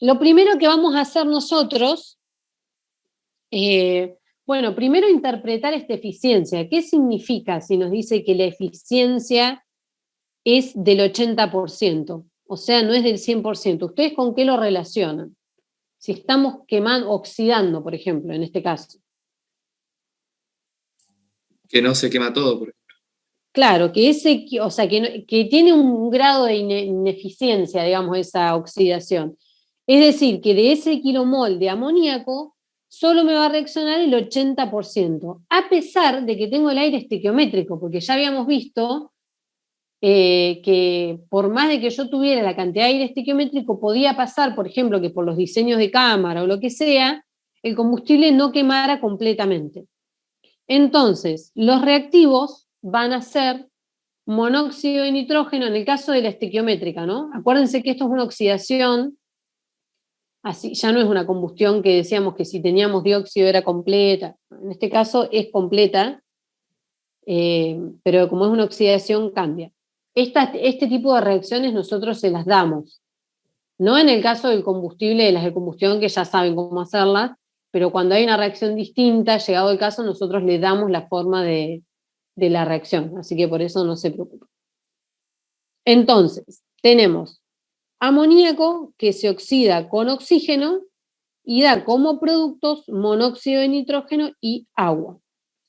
lo primero que vamos a hacer nosotros, bueno, primero interpretar esta eficiencia. ¿Qué significa si nos dice que la eficiencia es del 80%? O sea, no es del 100%. ¿Ustedes con qué lo relacionan? Si estamos oxidando, por ejemplo, en este caso. Que no se quema todo, por ejemplo. claro, que tiene un grado de ineficiencia, digamos, esa oxidación. Es decir, que de ese kilomol de amoníaco solo me va a reaccionar el 80%, a pesar de que tengo el aire estequiométrico, porque ya habíamos visto que por más de que yo tuviera la cantidad de aire estequiométrico, podía pasar, por ejemplo, que por los diseños de cámara o lo que sea, el combustible no quemara completamente. Entonces, los reactivos van a ser monóxido de nitrógeno en el caso de la estequiométrica, ¿no? Acuérdense que esto es una oxidación, así ya no es una combustión que decíamos que si teníamos dióxido era completa. En este caso es completa, pero como es una oxidación cambia. Este tipo de reacciones nosotros se las damos. No en el caso del combustible, de las de combustión, que ya saben cómo hacerlas, pero cuando hay una reacción distinta, llegado el caso, nosotros le damos la forma de la reacción. Así que por eso no se preocupen. Entonces, tenemos amoníaco que se oxida con oxígeno y da como productos monóxido de nitrógeno y agua.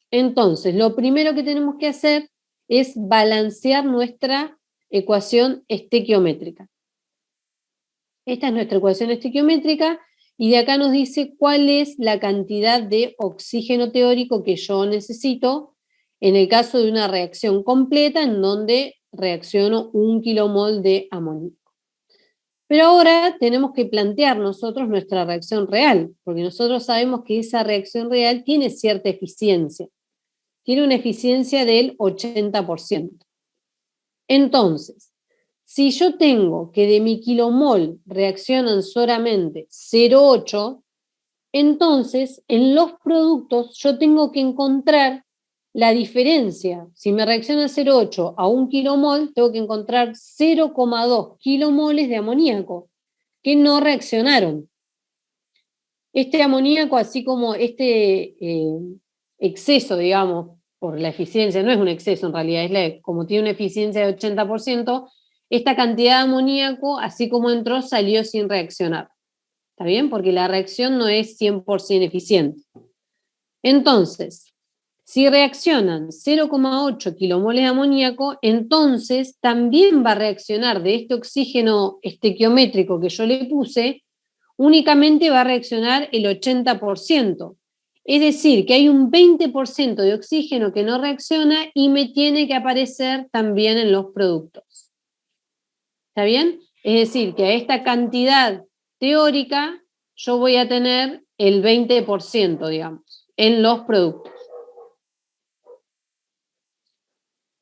Entonces, lo primero que tenemos que hacer es balancear nuestra ecuación estequiométrica. Esta es nuestra ecuación estequiométrica y de acá nos dice cuál es la cantidad de oxígeno teórico que yo necesito en el caso de una reacción completa en donde reacciono 1 kilomol de amoníaco. Pero ahora tenemos que plantear nosotros nuestra reacción real, porque nosotros sabemos que esa reacción real tiene cierta eficiencia. Tiene una eficiencia del 80%. Entonces, si yo tengo que de mi kilomol reaccionan solamente 0,8, entonces en los productos yo tengo que encontrar la diferencia. Si me reacciona 0,8 a 1 kilomol, tengo que encontrar 0,2 kilomoles de amoníaco que no reaccionaron. Este amoníaco, así como este exceso, digamos, por la eficiencia, no es un exceso en realidad, como tiene una eficiencia de 80%, esta cantidad de amoníaco, así como entró, salió sin reaccionar. ¿Está bien? Porque la reacción no es 100% eficiente. Entonces, si reaccionan 0,8 kilomoles de amoníaco, entonces también va a reaccionar de este oxígeno estequiométrico que yo le puse, únicamente va a reaccionar el 80%. Es decir, que hay un 20% de oxígeno que no reacciona y me tiene que aparecer también en los productos. ¿Está bien? Es decir, que a esta cantidad teórica yo voy a tener el 20%, digamos, en los productos.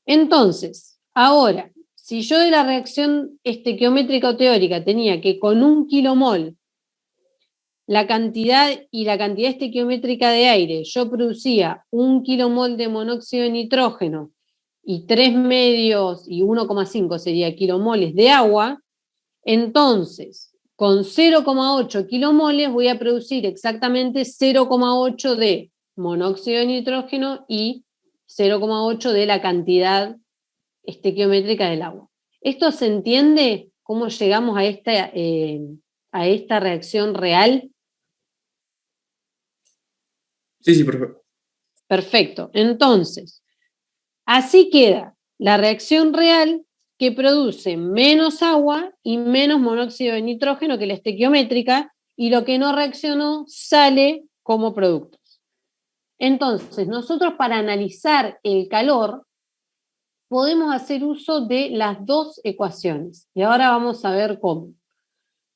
Entonces, ahora, si yo de la reacción estequiométrica o teórica tenía que con 1 kilomol la cantidad estequiométrica de aire, yo producía 1 kilomol de monóxido de nitrógeno y 3 medios y 1,5 sería kilomoles de agua, entonces con 0,8 kilomoles voy a producir exactamente 0,8 de monóxido de nitrógeno y 0,8 de la cantidad estequiométrica del agua. ¿Esto se entiende? ¿Cómo llegamos a esta reacción real? Sí, perfecto. Perfecto. Entonces, así queda la reacción real que produce menos agua y menos monóxido de nitrógeno que la estequiométrica, y lo que no reaccionó sale como productos. Entonces, nosotros para analizar el calor podemos hacer uso de las dos ecuaciones, y ahora vamos a ver cómo.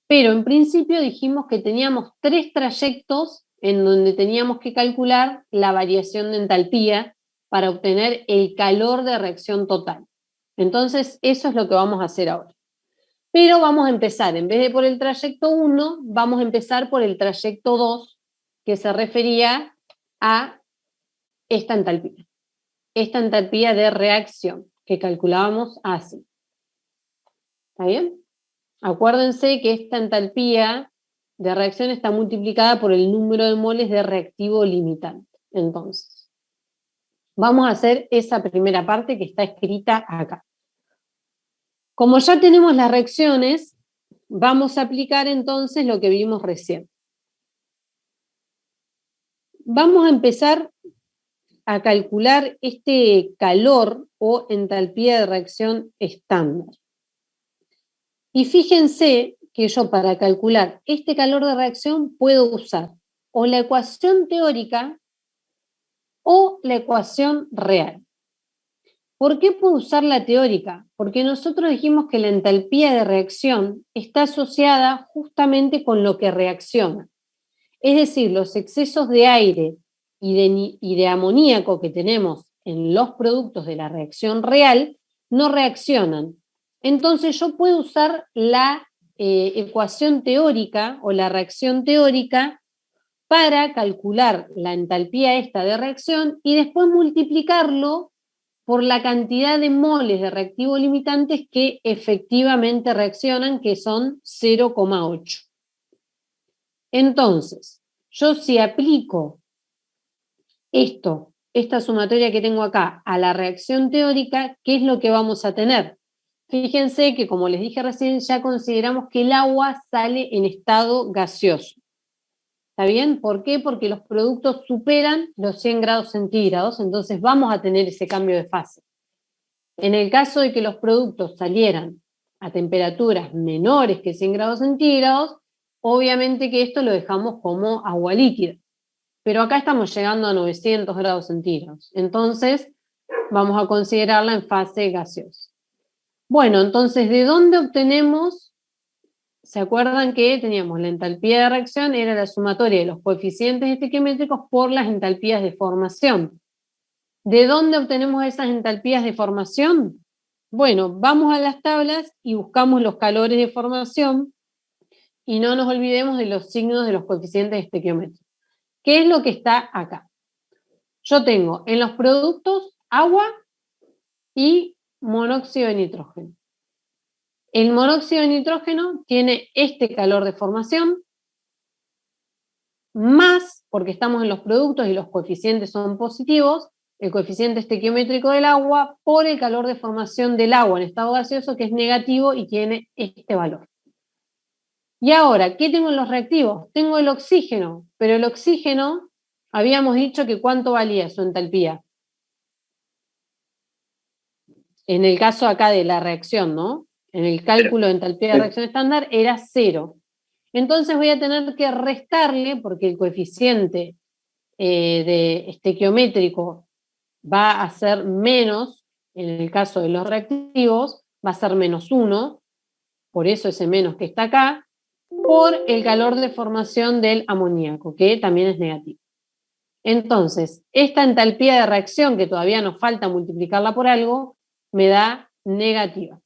Pero en principio dijimos que teníamos 3 trayectos en donde teníamos que calcular la variación de entalpía para obtener el calor de reacción total. Entonces, eso es lo que vamos a hacer ahora. Pero vamos a empezar, en vez de por el trayecto 1, vamos a empezar por el trayecto 2, que se refería a esta entalpía de reacción, que calculábamos así. ¿Está bien? Acuérdense que esta entalpía de reacción está multiplicada por el número de moles de reactivo limitante. Entonces, vamos a hacer esa primera parte que está escrita acá. Como ya tenemos las reacciones, vamos a aplicar entonces lo que vimos recién. Vamos a empezar a calcular este calor o entalpía de reacción estándar. Y fíjense que yo para calcular este calor de reacción puedo usar o la ecuación teórica o la ecuación real. ¿Por qué puedo usar la teórica? Porque nosotros dijimos que la entalpía de reacción está asociada justamente con lo que reacciona. Es decir, los excesos de aire y de amoníaco que tenemos en los productos de la reacción real no reaccionan. Entonces yo puedo usar la ecuación teórica o la reacción teórica para calcular la entalpía esta de reacción y después multiplicarlo por la cantidad de moles de reactivo limitantes que efectivamente reaccionan, que son 0,8. Entonces, yo si aplico esta sumatoria que tengo acá a la reacción teórica, ¿qué es lo que vamos a tener? Fíjense que, como les dije recién, ya consideramos que el agua sale en estado gaseoso. ¿Está bien? ¿Por qué? Porque los productos superan los 100 grados centígrados, entonces vamos a tener ese cambio de fase. En el caso de que los productos salieran a temperaturas menores que 100 grados centígrados, obviamente que esto lo dejamos como agua líquida. Pero acá estamos llegando a 900 grados centígrados. Entonces, vamos a considerarla en fase gaseosa. Bueno, entonces, ¿de dónde obtenemos? ¿Se acuerdan que teníamos la entalpía de reacción? Era la sumatoria de los coeficientes estequiométricos por las entalpías de formación. ¿De dónde obtenemos esas entalpías de formación? Bueno, vamos a las tablas y buscamos los calores de formación y no nos olvidemos de los signos de los coeficientes estequiométricos. ¿Qué es lo que está acá? Yo tengo en los productos agua y monóxido de nitrógeno. El monóxido de nitrógeno tiene este calor de formación, más, porque estamos en los productos y los coeficientes son positivos, el coeficiente estequiométrico del agua por el calor de formación del agua en estado gaseoso, que es negativo y tiene este valor. Y ahora, ¿qué tengo en los reactivos? Tengo el oxígeno, pero el oxígeno, habíamos dicho que ¿cuánto valía su entalpía? En el caso acá de la reacción, ¿no? En el cálculo de entalpía de reacción estándar era 0. Entonces voy a tener que restarle, porque el coeficiente de estequiométrico va a ser menos, en el caso de los reactivos, va a ser -1, por eso ese menos que está acá, por el calor de formación del amoníaco, que también es negativo. Entonces, esta entalpía de reacción, que todavía nos falta multiplicarla por algo, me da negativa.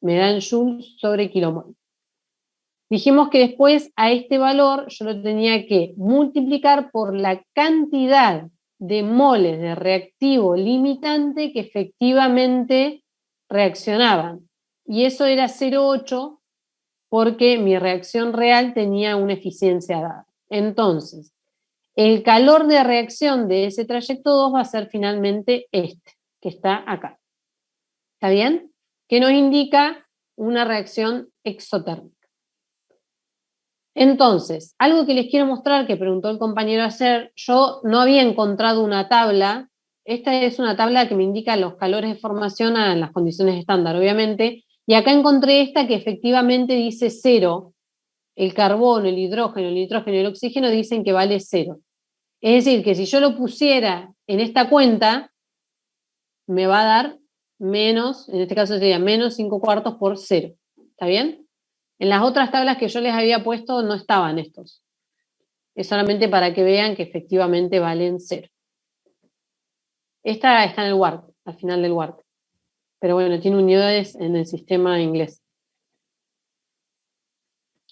Me da en joules sobre kilomol. Dijimos que después a este valor yo lo tenía que multiplicar por la cantidad de moles de reactivo limitante que efectivamente reaccionaban. Y eso era 0,8 porque mi reacción real tenía una eficiencia dada. Entonces, el calor de reacción de ese trayecto 2 va a ser finalmente este, que está acá. ¿Está bien? Que nos indica una reacción exotérmica. Entonces, algo que les quiero mostrar, que preguntó el compañero ayer, yo no había encontrado una tabla. Esta es una tabla que me indica los calores de formación a las condiciones estándar, obviamente, y acá encontré esta que efectivamente dice 0. El carbono, el hidrógeno, el nitrógeno y el oxígeno dicen que vale 0. Es decir, que si yo lo pusiera en esta cuenta, me va a dar menos, en este caso sería menos 5/4 por 0. ¿Está bien? En las otras tablas que yo les había puesto no estaban estos. Es solamente para que vean que efectivamente valen 0. Esta está en el WART, al final del WART. Pero bueno, tiene unidades en el sistema inglés.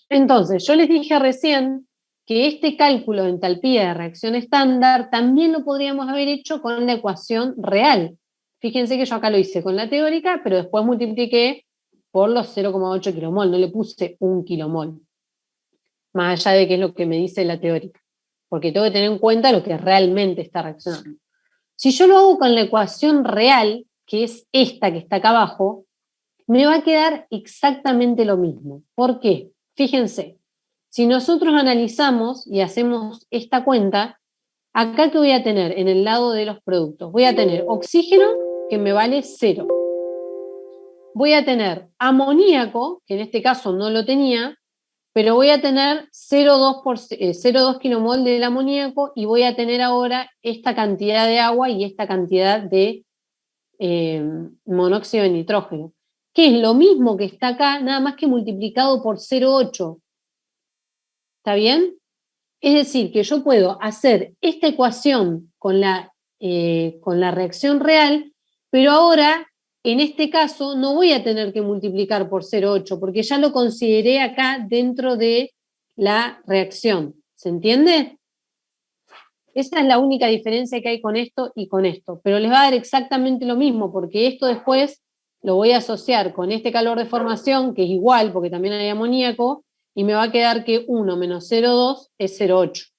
Entonces, yo les dije recién que este cálculo de entalpía de reacción estándar también lo podríamos haber hecho con la ecuación real. Fíjense que yo acá lo hice con la teórica, pero después multipliqué por los 0,8 kilomol, no le puse 1 kilomol. Más allá de qué es lo que me dice la teórica. Porque tengo que tener en cuenta lo que realmente está reaccionando. Si yo lo hago con la ecuación real, que es esta que está acá abajo, me va a quedar exactamente lo mismo. ¿Por qué? Fíjense, si nosotros analizamos y hacemos esta cuenta, Acá, ¿qué voy a tener en el lado de los productos? Voy a tener oxígeno, que me vale 0. Voy a tener amoníaco, que en este caso no lo tenía, pero voy a tener 0,2 kilomol del amoníaco y voy a tener ahora esta cantidad de agua y esta cantidad de monóxido de nitrógeno, que es lo mismo que está acá, nada más que multiplicado por 0,8. ¿Está bien? Es decir, que yo puedo hacer esta ecuación con la reacción real, pero ahora, en este caso, no voy a tener que multiplicar por 0,8, porque ya lo consideré acá dentro de la reacción. ¿Se entiende? Esa es la única diferencia que hay con esto y con esto, pero les va a dar exactamente lo mismo, porque esto después lo voy a asociar con este calor de formación, que es igual, porque también hay amoníaco, y me va a quedar que 1 menos 0,2 es 0,8,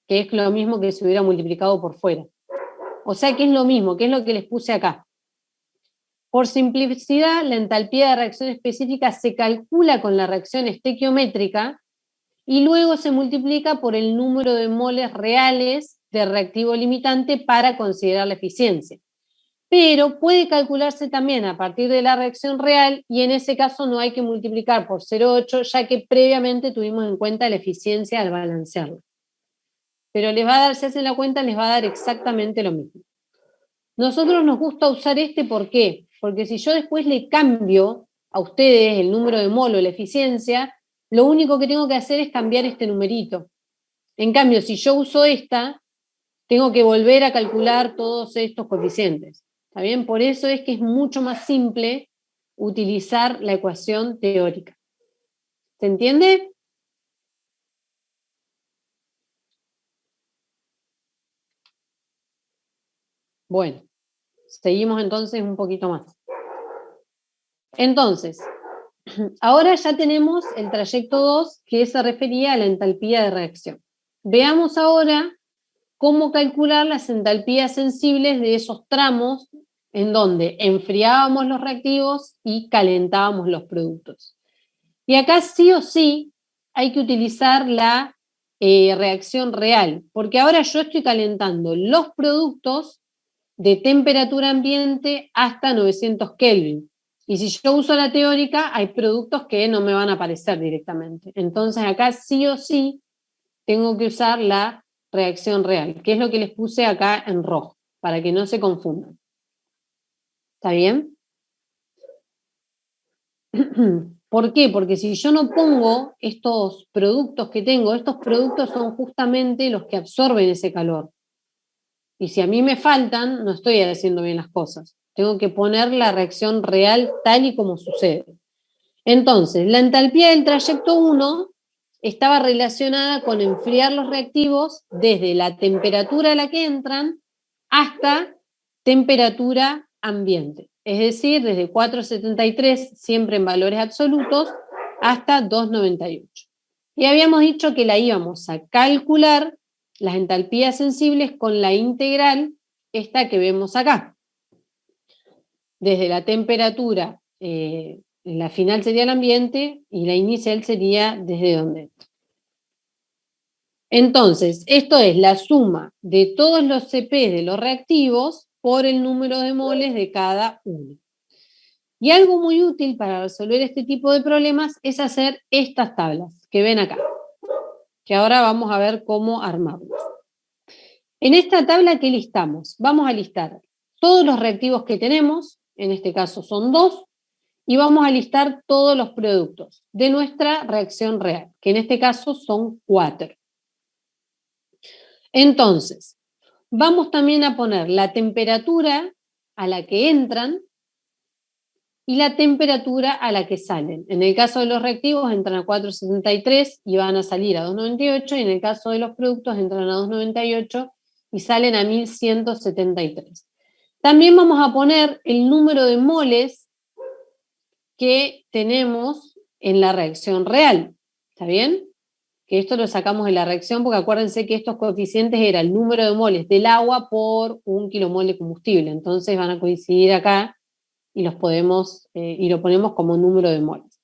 que es lo mismo que si hubiera multiplicado por fuera. O sea que es lo mismo, que es lo que les puse acá. Por simplicidad, la entalpía de reacción específica se calcula con la reacción estequiométrica y luego se multiplica por el número de moles reales de reactivo limitante para considerar la eficiencia. Pero puede calcularse también a partir de la reacción real y en ese caso no hay que multiplicar por 0,8 ya que previamente tuvimos en cuenta la eficiencia al balancearlo. Pero les va a dar, si hacen la cuenta, les va a dar exactamente lo mismo. Nosotros nos gusta usar este, ¿por qué? Porque si yo después le cambio a ustedes el número de mol o la eficiencia, lo único que tengo que hacer es cambiar este numerito. En cambio, si yo uso esta, tengo que volver a calcular todos estos coeficientes. ¿Está bien? Por eso es que es mucho más simple utilizar la ecuación teórica. ¿Se entiende? Bueno, seguimos entonces un poquito más. Entonces, ahora ya tenemos el trayecto 2 que se refería a la entalpía de reacción. Veamos ahora cómo calcular las entalpías sensibles de esos tramos en donde enfriábamos los reactivos y calentábamos los productos. Y acá sí o sí hay que utilizar la reacción real, porque ahora yo estoy calentando los productos de temperatura ambiente hasta 900 Kelvin. Y si yo uso la teórica, hay productos que no me van a aparecer directamente. Entonces acá sí o sí tengo que usar la reacción real, que es lo que les puse acá en rojo, para que no se confundan. ¿Está bien? ¿Por qué? Porque si yo no pongo estos productos que tengo, estos productos son justamente los que absorben ese calor. Y si a mí me faltan, no estoy haciendo bien las cosas. Tengo que poner la reacción real tal y como sucede. Entonces, la entalpía del trayecto 1 estaba relacionada con enfriar los reactivos desde la temperatura a la que entran hasta temperatura ambiente. Es decir, desde 4,73, siempre en valores absolutos, hasta 2,98. Y habíamos dicho que la íbamos a calcular, las entalpías sensibles, con la integral, esta que vemos acá. Desde la temperatura, la final sería el ambiente y la inicial sería desde donde. Entonces, esto es la suma de todos los CP de los reactivos por el número de moles de cada uno. Y algo muy útil para resolver este tipo de problemas es hacer estas tablas que ven acá, que ahora vamos a ver cómo armarlas. En esta tabla, ¿qué listamos? Vamos a listar todos los reactivos que tenemos, en este caso son 2, y vamos a listar todos los productos de nuestra reacción real, que en este caso son 4. Entonces, vamos también a poner la temperatura a la que entran y la temperatura a la que salen. En el caso de los reactivos entran a 4,73 y van a salir a 2,98, y en el caso de los productos entran a 2,98 y salen a 1.173. También vamos a poner el número de moles que tenemos en la reacción real. ¿Está bien? Que esto lo sacamos de la reacción porque acuérdense que estos coeficientes eran el número de moles del agua por 1 kilomol de combustible. Entonces van a coincidir acá y los podemos, y lo ponemos como número de moles.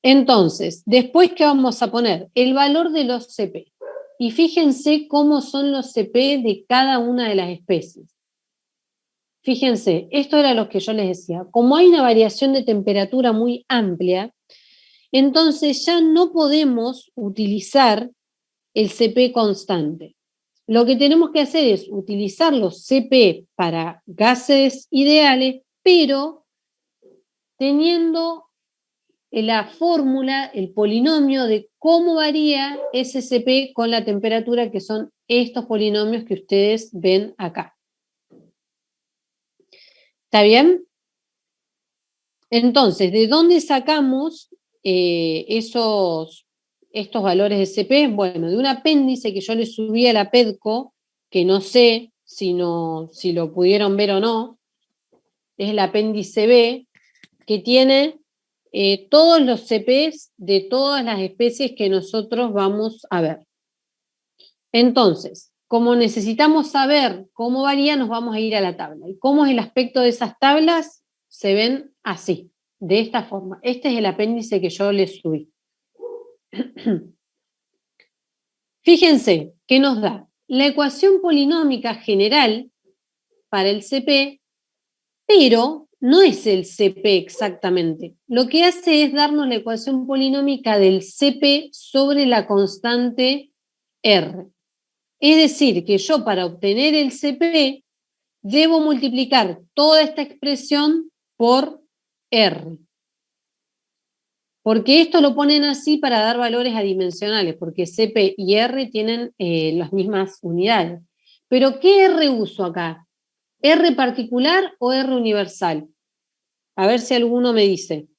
Entonces, después, ¿qué vamos a poner? El valor de los CP. y fíjense cómo son los CP de cada una de las especies. Fíjense, esto era lo que yo les decía. Como hay una variación de temperatura muy amplia, entonces ya no podemos utilizar el CP constante. Lo que tenemos que hacer es utilizar los CP para gases ideales, pero teniendo la fórmula, el polinomio de cómo varía ese CP con la temperatura, que son estos polinomios que ustedes ven acá. ¿Está bien? Entonces, ¿de dónde sacamos estos valores de CP? Bueno, de un apéndice que yo le subí a la PEDCO, que no sé si lo pudieron ver o no, es el apéndice B, que tiene todos los CPs de todas las especies que nosotros vamos a ver. Entonces, como necesitamos saber cómo varía, nos vamos a ir a la tabla. ¿Y cómo es el aspecto de esas tablas? Se ven así, de esta forma. Este es el apéndice que yo les subí. Fíjense, ¿qué nos da? La ecuación polinómica general para el CP, pero no es el CP exactamente. Lo que hace es darnos la ecuación polinómica del CP sobre la constante R. Es decir, que yo para obtener el CP debo multiplicar toda esta expresión por R. Porque esto lo ponen así para dar valores adimensionales, porque CP y R tienen las mismas unidades. Pero ¿qué R uso acá? ¿R particular o R universal? A ver si alguno me dice.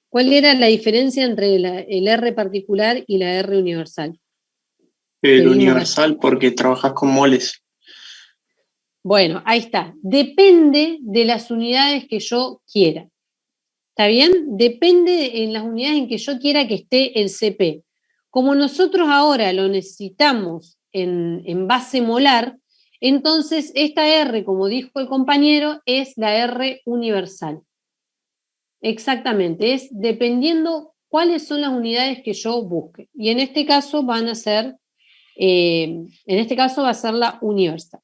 ¿Cuál era la diferencia entre el R particular y la R universal? El universal, porque trabajas con moles. Bueno, ahí está. Depende de las unidades que yo quiera. ¿Está bien? Depende en las unidades en que yo quiera que esté el CP. Como nosotros ahora lo necesitamos en base molar, entonces esta R, como dijo el compañero, es la R universal. Exactamente, es dependiendo cuáles son las unidades que yo busque. Y en este caso van a ser, va a ser la universal.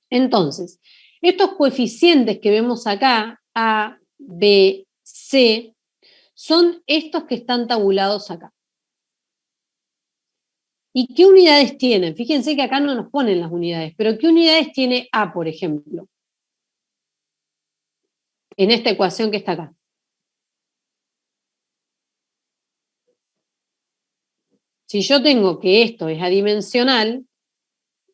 Entonces, estos coeficientes que vemos acá, A, B, C, son estos que están tabulados acá. ¿Y qué unidades tienen? Fíjense que acá no nos ponen las unidades, pero ¿qué unidades tiene A, por ejemplo? En esta ecuación que está acá. Si yo tengo que esto es adimensional,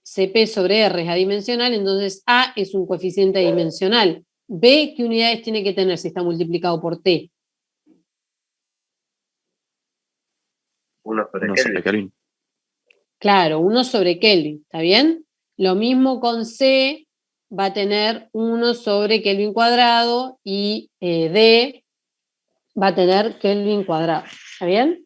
CP sobre R es adimensional, entonces A es un coeficiente adimensional. B, ¿qué unidades tiene que tener si está multiplicado por T? 1 sobre Kelvin. Claro, 1 sobre Kelvin, ¿está bien? Lo mismo con C, va a tener 1 sobre Kelvin cuadrado y D va a tener Kelvin cuadrado, ¿está bien?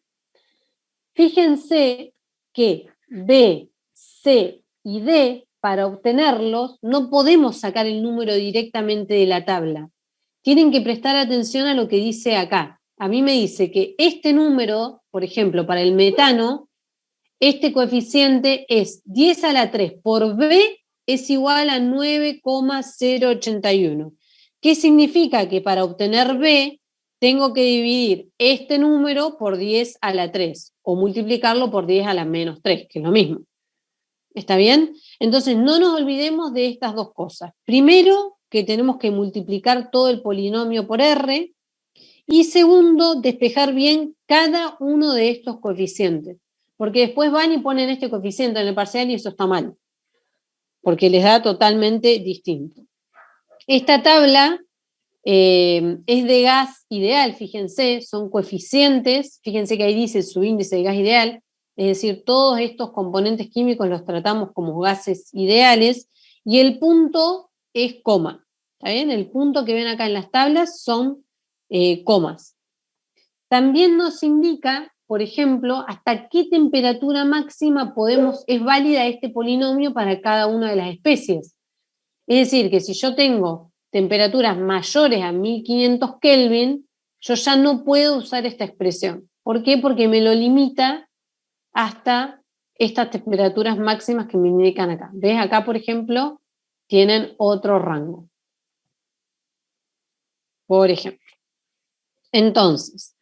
Fíjense que B, C y D, para obtenerlos, no podemos sacar el número directamente de la tabla. Tienen que prestar atención a lo que dice acá. A mí me dice que este número, por ejemplo, para el metano, este coeficiente es 10 a la 3 por B es igual a 9,081. ¿Qué significa? Que para obtener B tengo que dividir este número por 10 a la 3 o multiplicarlo por 10 a la menos 3, que es lo mismo. ¿Está bien? Entonces no nos olvidemos de estas dos cosas. Primero, que tenemos que multiplicar todo el polinomio por R, y segundo, despejar bien cada uno de estos coeficientes, porque después van y ponen este coeficiente en el parcial y eso está mal, porque les da totalmente distinto. Esta tabla es de gas ideal, fíjense, son coeficientes, fíjense que ahí dice su índice de gas ideal, es decir, todos estos componentes químicos los tratamos como gases ideales, y el punto es coma, ¿está bien? El punto que ven acá en las tablas son comas. También nos indica, por ejemplo, hasta qué temperatura máxima es válida este polinomio para cada una de las especies. Es decir, que si yo tengo temperaturas mayores a 1500 Kelvin, yo ya no puedo usar esta expresión. ¿Por qué? Porque me lo limita hasta estas temperaturas máximas que me indican acá. ¿Ves? Acá, por ejemplo, tienen otro rango. Por ejemplo. Entonces,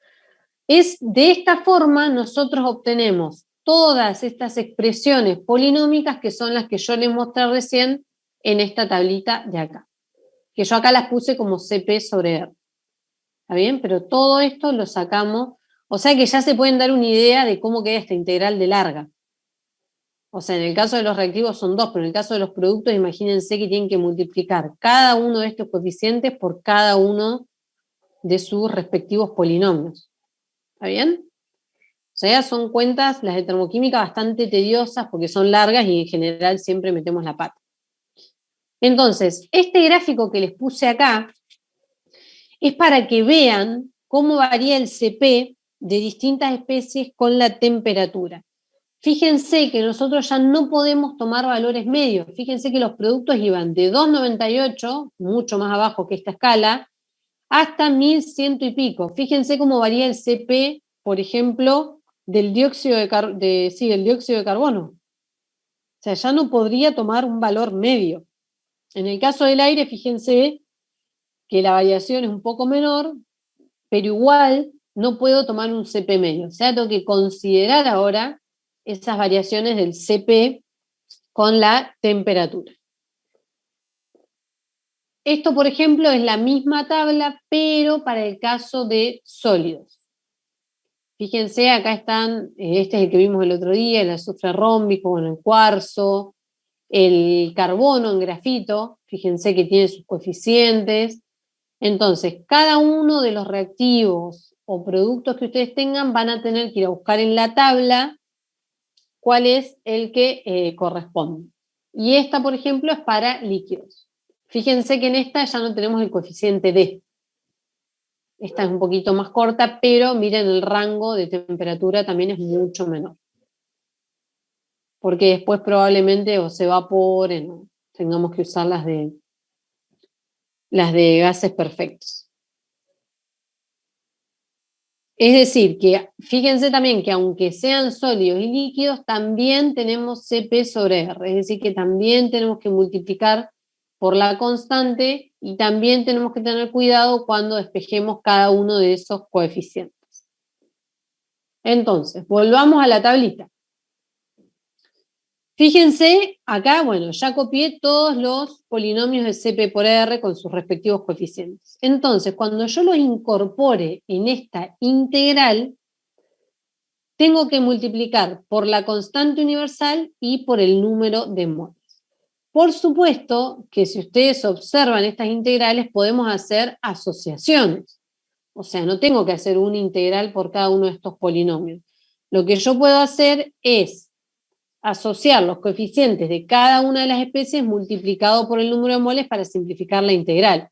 es de esta forma nosotros obtenemos todas estas expresiones polinómicas que son las que yo les mostré recién en esta tablita de acá. Que yo acá las puse como CP sobre R. ¿Está bien? Pero todo esto lo sacamos, o sea que ya se pueden dar una idea de cómo queda esta integral de larga. O sea, en el caso de los reactivos son 2, pero en el caso de los productos, imagínense que tienen que multiplicar cada uno de estos coeficientes por cada uno de sus respectivos polinomios. ¿Está bien? O sea, son cuentas, las de termoquímica, bastante tediosas porque son largas y en general siempre metemos la pata. Entonces, este gráfico que les puse acá es para que vean cómo varía el CP de distintas especies con la temperatura. Fíjense que nosotros ya no podemos tomar valores medios. Fíjense que los productos iban de 2,98, mucho más abajo que esta escala, hasta 1100 y pico. Fíjense cómo varía el CP, por ejemplo, del dióxido de carbono. O sea, ya no podría tomar un valor medio. En el caso del aire, fíjense que la variación es un poco menor, pero igual no puedo tomar un CP medio. O sea, tengo que considerar ahora esas variaciones del CP con la temperatura. Esto, por ejemplo, es la misma tabla, pero para el caso de sólidos. Fíjense, acá están, este es el que vimos el otro día, el azufre rómbico, bueno, el cuarzo, el carbono en grafito, fíjense que tiene sus coeficientes. Entonces, cada uno de los reactivos o productos que ustedes tengan van a tener que ir a buscar en la tabla cuál es el que corresponde. Y esta, por ejemplo, es para líquidos. Fíjense que en esta ya no tenemos el coeficiente D. Esta es un poquito más corta, pero miren, el rango de temperatura también es mucho menor. Porque después probablemente o se evaporen o tengamos que usar las de gases perfectos. Es decir, que fíjense también que aunque sean sólidos y líquidos, también tenemos CP sobre R. Es decir, que también tenemos que multiplicar por la constante y también tenemos que tener cuidado cuando despejemos cada uno de esos coeficientes. Entonces, volvamos a la tablita. Fíjense, acá, bueno, ya copié todos los polinomios de CP por R con sus respectivos coeficientes. Entonces, cuando yo los incorpore en esta integral, tengo que multiplicar por la constante universal y por el número de moles. Por supuesto que si ustedes observan estas integrales, podemos hacer asociaciones. O sea, no tengo que hacer una integral por cada uno de estos polinomios. Lo que yo puedo hacer es asociar los coeficientes de cada una de las especies multiplicado por el número de moles para simplificar la integral.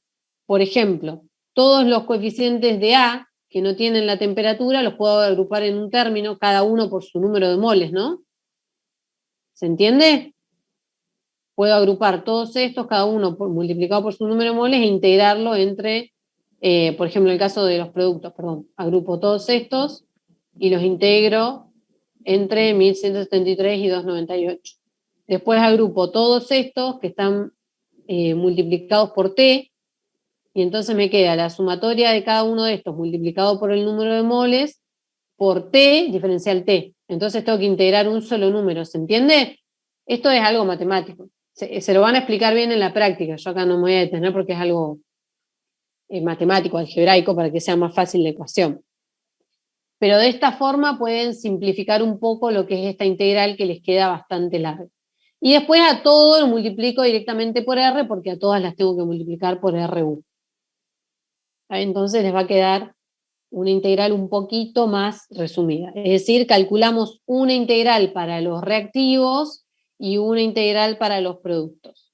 Por ejemplo, todos los coeficientes de A que no tienen la temperatura los puedo agrupar en un término, cada uno por su número de moles, ¿no? ¿Se entiende? Puedo agrupar todos estos, cada uno multiplicado por su número de moles e integrarlo entre, por ejemplo, en el caso de los productos, agrupo todos estos y los integro entre 1173 y 298. Después agrupo todos estos que están multiplicados por T, y entonces me queda la sumatoria de cada uno de estos multiplicado por el número de moles por T diferencial T. Entonces tengo que integrar un solo número, ¿se entiende? Esto es algo matemático. Se lo van a explicar bien en la práctica. Yo acá no me voy a detener porque es algo matemático, algebraico, para que sea más fácil la ecuación. Pero de esta forma pueden simplificar un poco lo que es esta integral que les queda bastante larga. Y después a todo lo multiplico directamente por R porque a todas las tengo que multiplicar por RU. Entonces les va a quedar una integral un poquito más resumida. Es decir, calculamos una integral para los reactivos y una integral para los productos.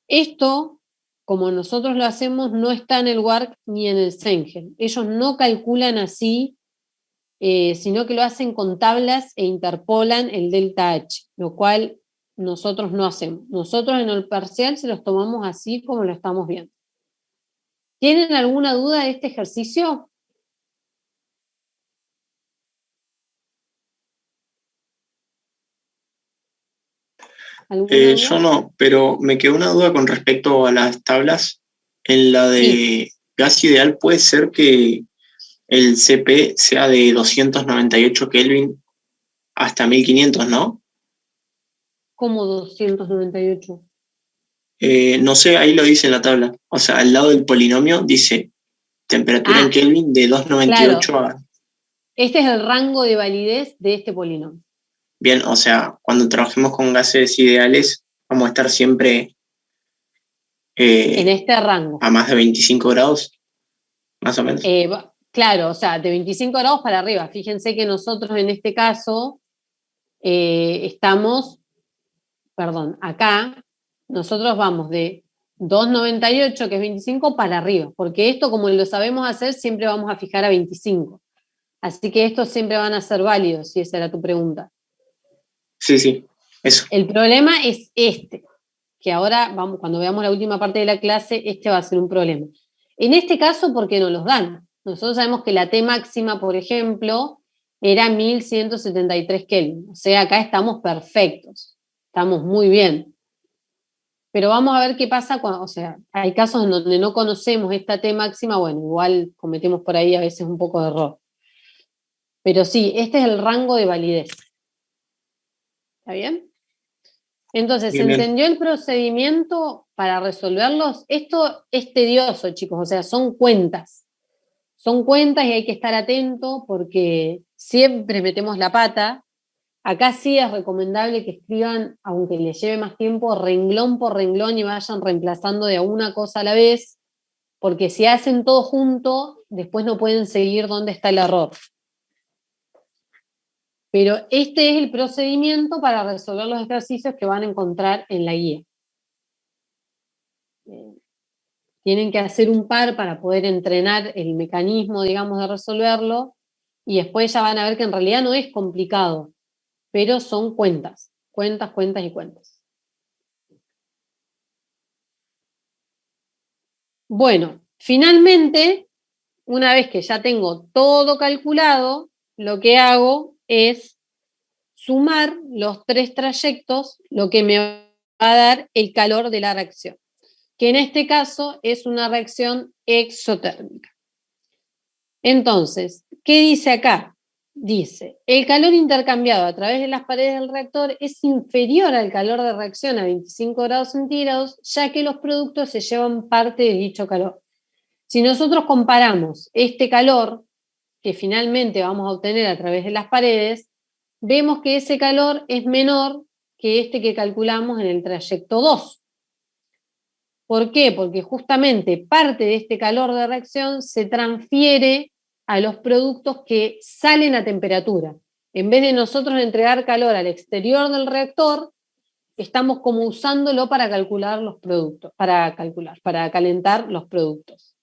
Esto, como nosotros lo hacemos, no está en el WARC ni en el Cengel. Ellos no calculan así, sino que lo hacen con tablas e interpolan el delta H, lo cual nosotros no hacemos. Nosotros en el parcial se los tomamos así como lo estamos viendo. ¿Tienen alguna duda de este ejercicio? Yo no, pero me quedó una duda con respecto a las tablas. En la de gas ideal puede ser que el CP sea de 298 Kelvin hasta 1500, ¿no? ¿Cómo 298? No sé, ahí lo dice en la tabla. O sea, al lado del polinomio dice temperatura en Kelvin de 298 claro. a... Este es el rango de validez de este polinomio. Bien, o sea, cuando trabajemos con gases ideales, vamos a estar siempre en este rango. A más de 25 grados, más o menos. Claro, o sea, de 25 grados para arriba. Fíjense que nosotros en este caso acá, nosotros vamos de 2,98, que es 25, para arriba, porque esto, como lo sabemos hacer, siempre vamos a fijar a 25. Así que estos siempre van a ser válidos, si esa era tu pregunta. Sí, eso. El problema es que ahora, cuando veamos la última parte de la clase, este va a ser un problema. En este caso, ¿por qué no los dan? Nosotros sabemos que la T máxima, por ejemplo, era 1173 Kelvin. O sea, acá estamos perfectos. Estamos muy bien. Pero vamos a ver qué pasa cuando, o sea, hay casos en donde no conocemos esta T máxima, bueno, igual cometemos por ahí a veces un poco de error. Pero sí, este es el rango de validez. ¿Está bien? Entonces, ¿se entendió el procedimiento para resolverlos? Esto es tedioso, chicos, o sea, son cuentas. Son cuentas y hay que estar atento porque siempre metemos la pata. Acá sí es recomendable que escriban, aunque les lleve más tiempo, renglón por renglón y vayan reemplazando de una cosa a la vez, porque si hacen todo junto, después no pueden seguir dónde está el error. Pero este es el procedimiento para resolver los ejercicios que van a encontrar en la guía. Tienen que hacer un par para poder entrenar el mecanismo, digamos, de resolverlo, y después ya van a ver que en realidad no es complicado, pero son cuentas y cuentas. Bueno, finalmente, una vez que ya tengo todo calculado, lo que hago es sumar los 3 trayectos, lo que me va a dar el calor de la reacción, que en este caso es una reacción exotérmica. Entonces, ¿qué dice acá? Dice, el calor intercambiado a través de las paredes del reactor es inferior al calor de reacción a 25 grados centígrados, ya que los productos se llevan parte de dicho calor. Si nosotros comparamos este calor que finalmente vamos a obtener a través de las paredes, vemos que ese calor es menor que este que calculamos en el trayecto 2. ¿Por qué? Porque justamente parte de este calor de reacción se transfiere a los productos que salen a temperatura. En vez de nosotros entregar calor al exterior del reactor, estamos como usándolo para calcular los productos, para calentar los productos.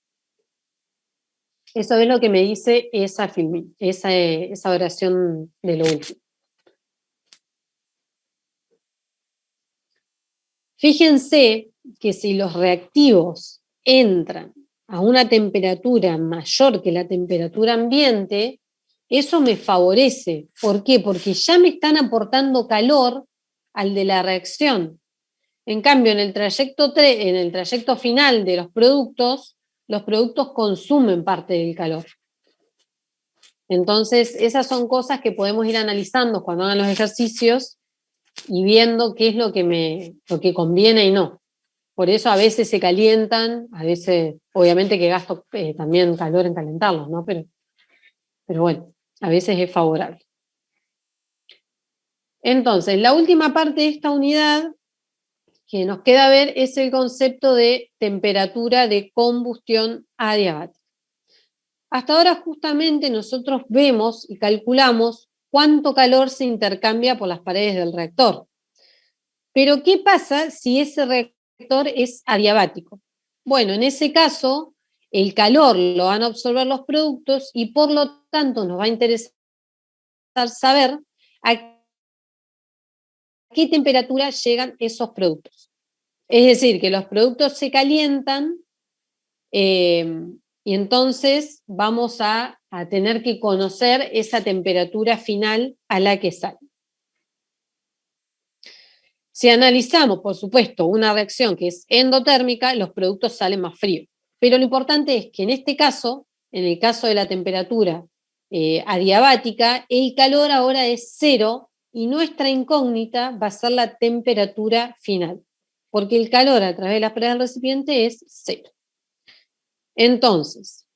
Eso es lo que me dice esa oración de lo último. Fíjense que si los reactivos entran a una temperatura mayor que la temperatura ambiente, eso me favorece. ¿Por qué? Porque ya me están aportando calor al de la reacción. En cambio, en el trayecto final de los productos consumen parte del calor. Entonces, esas son cosas que podemos ir analizando cuando hagan los ejercicios y viendo qué es lo que conviene y no. Por eso a veces se calientan, a veces, obviamente que gasto también calor en calentarlos, ¿no? Pero bueno, a veces es favorable. Entonces, la última parte de esta unidad que nos queda ver es el concepto de temperatura de combustión adiabática. Hasta ahora justamente nosotros vemos y calculamos cuánto calor se intercambia por las paredes del reactor. Pero ¿qué pasa si ese reactor es adiabático? Bueno, en ese caso, el calor lo van a absorber los productos y por lo tanto nos va a interesar saber a qué temperatura llegan esos productos. Es decir, que los productos se calientan Y entonces vamos a tener que conocer esa temperatura final a la que sale. Si analizamos, por supuesto, una reacción que es endotérmica, los productos salen más fríos. Pero lo importante es que en este caso, en el caso de la temperatura adiabática, el calor ahora es 0 y nuestra incógnita va a ser la temperatura final, porque el calor a través de las paredes del recipiente es 0. Entonces,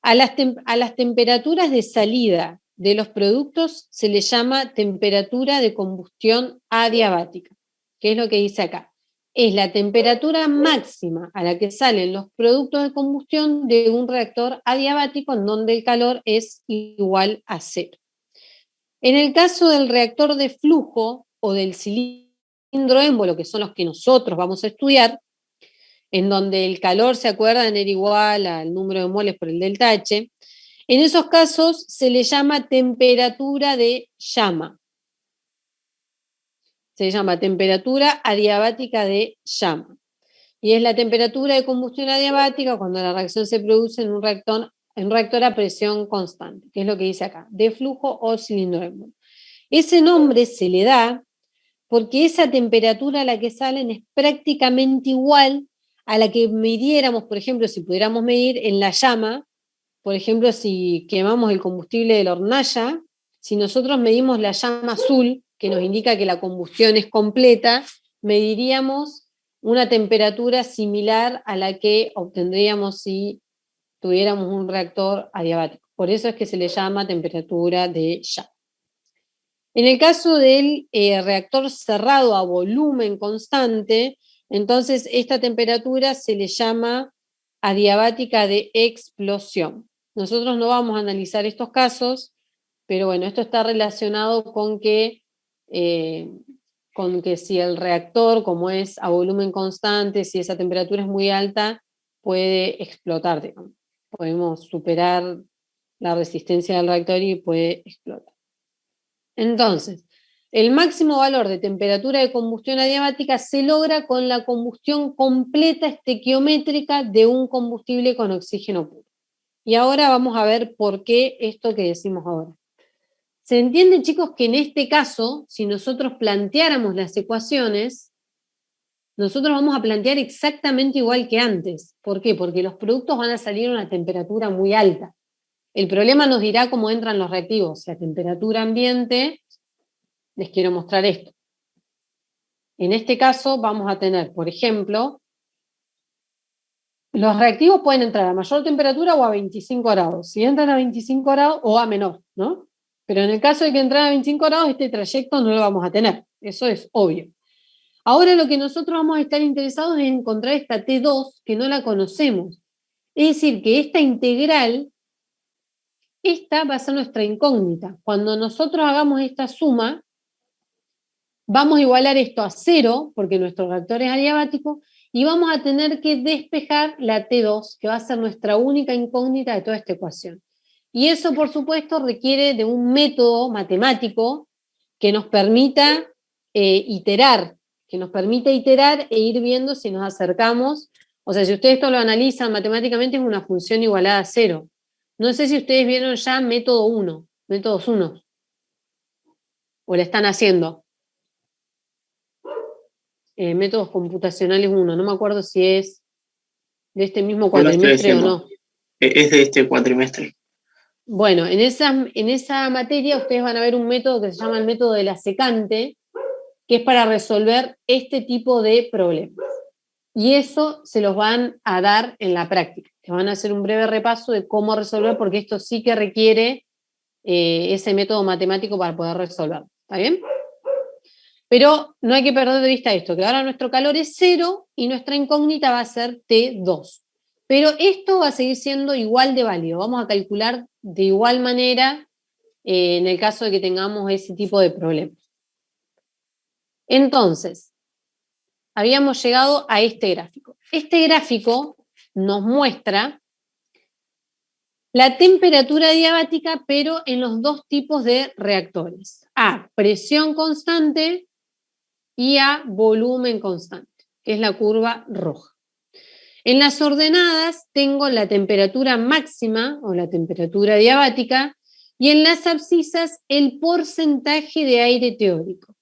a las temperaturas de salida de los productos se les llama temperatura de combustión adiabática. ¿Qué es lo que dice acá? Es la temperatura máxima a la que salen los productos de combustión de un reactor adiabático en donde el calor es igual a 0. En el caso del reactor de flujo o del cilindro émbolo, que son los que nosotros vamos a estudiar, en donde el calor, ¿se acuerdan?, era igual al número de moles por el delta H, en esos casos se le llama temperatura de llama. Se llama temperatura adiabática de llama. Y es la temperatura de combustión adiabática cuando la reacción se produce en un reactor a presión constante, que es lo que dice acá, de flujo o cilindro émbolo. Ese nombre se le da porque esa temperatura a la que salen es prácticamente igual a la que midiéramos, por ejemplo, si pudiéramos medir en la llama, por ejemplo, si quemamos el combustible de la hornalla, si nosotros medimos la llama azul, que nos indica que la combustión es completa, mediríamos una temperatura similar a la que obtendríamos si tuviéramos un reactor adiabático. Por eso es que se le llama temperatura de llama. En el caso del reactor cerrado a volumen constante, entonces esta temperatura se le llama adiabática de explosión. Nosotros no vamos a analizar estos casos, pero bueno, esto está relacionado con que si el reactor, como es a volumen constante, si esa temperatura es muy alta, puede explotar, digamos. Podemos superar la resistencia del reactor y puede explotar. Entonces, el máximo valor de temperatura de combustión adiabática se logra con la combustión completa estequiométrica de un combustible con oxígeno puro. Y ahora vamos a ver por qué esto que decimos ahora. Se entiende, chicos, que en este caso, si nosotros planteáramos las ecuaciones, nosotros vamos a plantear exactamente igual que antes. ¿Por qué? Porque los productos van a salir a una temperatura muy alta. El problema nos dirá cómo entran los reactivos. Si a temperatura ambiente, les quiero mostrar esto. En este caso vamos a tener, por ejemplo, los reactivos pueden entrar a mayor temperatura o a 25 grados. Si entran a 25 grados o a menor, ¿no? Pero en el caso de que entren a 25 grados, este trayecto no lo vamos a tener. Eso es obvio. Ahora lo que nosotros vamos a estar interesados es encontrar esta T2 que no la conocemos. Es decir, que esta integral, esta va a ser nuestra incógnita. Cuando nosotros hagamos esta suma, vamos a igualar esto a 0, porque nuestro reactor es adiabático, y vamos a tener que despejar la T2, que va a ser nuestra única incógnita de toda esta ecuación. Y eso, por supuesto, requiere de un método matemático que nos permita iterar e ir viendo si nos acercamos. O sea, si ustedes esto lo analizan matemáticamente, es una función igualada a 0. No sé si ustedes vieron ya métodos 1, o la están haciendo. Métodos computacionales 1, no me acuerdo si es de este mismo cuatrimestre o no. Es de este cuatrimestre. Bueno, en esa materia ustedes van a ver un método que se llama el método de la secante, que es para resolver este tipo de problemas. Y eso se los van a dar en la práctica. Les van a hacer un breve repaso de cómo resolver, porque esto sí que requiere ese método matemático para poder resolverlo. ¿Está bien? Pero no hay que perder de vista esto, que ahora nuestro calor es 0 y nuestra incógnita va a ser T2. Pero esto va a seguir siendo igual de válido. Vamos a calcular de igual manera en el caso de que tengamos ese tipo de problemas. Entonces, habíamos llegado a este gráfico. Este gráfico nos muestra la temperatura adiabática, pero en los dos tipos de reactores. A presión constante y a volumen constante, que es la curva roja. En las ordenadas tengo la temperatura máxima o la temperatura diabática y en las abscisas el porcentaje de aire teórico.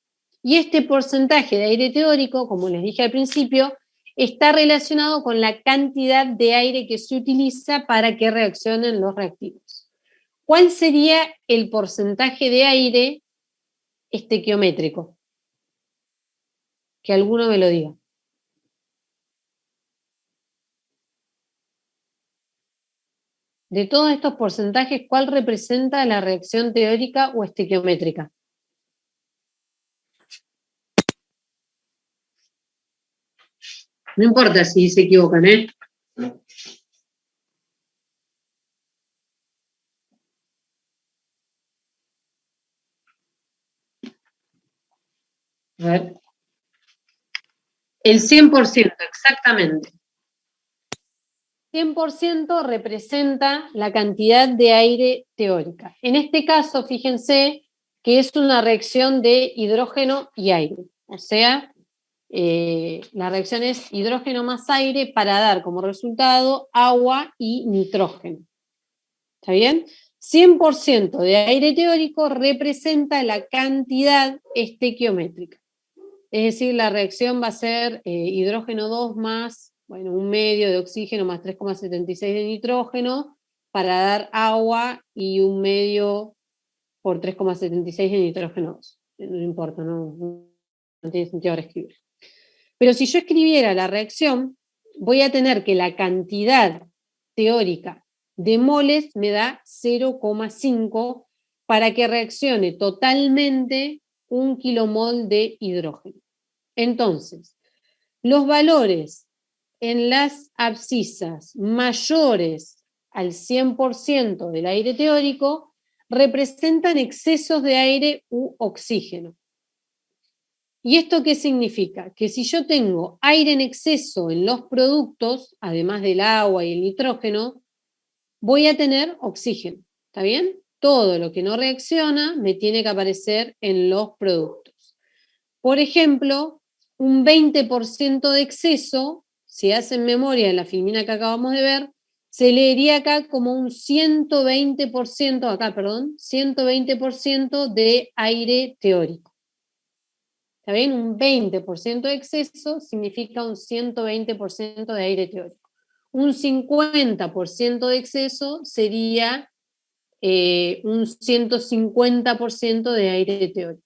Y este porcentaje de aire teórico, como les dije al principio, está relacionado con la cantidad de aire que se utiliza para que reaccionen los reactivos. ¿Cuál sería el porcentaje de aire estequiométrico? Que alguno me lo diga. De todos estos porcentajes, ¿cuál representa la reacción teórica o estequiométrica? No importa si se equivocan, ¿eh? A ver. El 100%, exactamente. 100% representa la cantidad de aire teórica. En este caso, fíjense que es una reacción de hidrógeno y aire. O sea, la reacción es hidrógeno más aire para dar como resultado agua y nitrógeno. ¿Está bien? 100% de aire teórico representa la cantidad estequiométrica. Es decir, la reacción va a ser hidrógeno 2 más, bueno, 1/2 de oxígeno más 3,76 de nitrógeno para dar agua y 1/2 por 3,76 de nitrógeno 2. No importa, no tiene sentido ahora escribir. Pero si yo escribiera la reacción, voy a tener que la cantidad teórica de moles me da 0,5 para que reaccione totalmente 1 kilomol de hidrógeno. Entonces, los valores en las abscisas mayores al 100% del aire teórico representan excesos de aire u oxígeno. ¿Y esto qué significa? Que si yo tengo aire en exceso en los productos, además del agua y el nitrógeno, voy a tener oxígeno. ¿Está bien? Todo lo que no reacciona me tiene que aparecer en los productos. Por ejemplo, un 20% de exceso, si hacen memoria de la filmina que acabamos de ver, se leería acá como un 120% de aire teórico. ¿Está bien? Un 20% de exceso significa un 120% de aire teórico. Un 50% de exceso sería un 150% de aire teórico.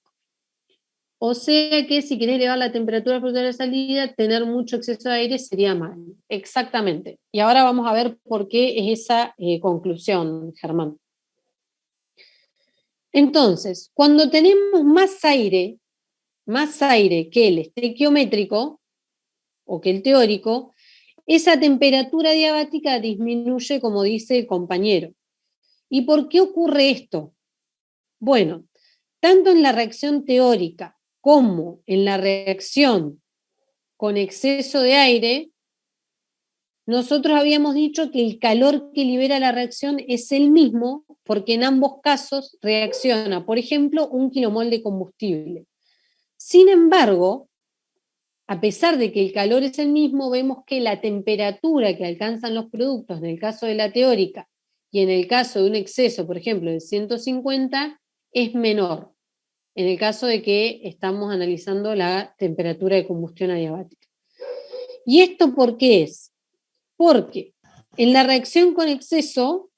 O sea que si querés elevar la temperatura absoluta de salida, tener mucho exceso de aire sería malo. Exactamente. Y ahora vamos a ver por qué es esa conclusión, Germán. Entonces, cuando tenemos más aire que el estequiométrico o que el teórico, esa temperatura diabática disminuye, como dice el compañero. ¿Y por qué ocurre esto? Bueno, tanto en la reacción teórica como en la reacción con exceso de aire, nosotros habíamos dicho que el calor que libera la reacción es el mismo, porque en ambos casos reacciona, por ejemplo, 1 kilomol de combustible. Sin embargo, a pesar de que el calor es el mismo, vemos que la temperatura que alcanzan los productos, en el caso de la teórica, y en el caso de un exceso, por ejemplo, de 150, es menor, en el caso de que estamos analizando la temperatura de combustión adiabática. ¿Y esto por qué es? Porque en la reacción con exceso,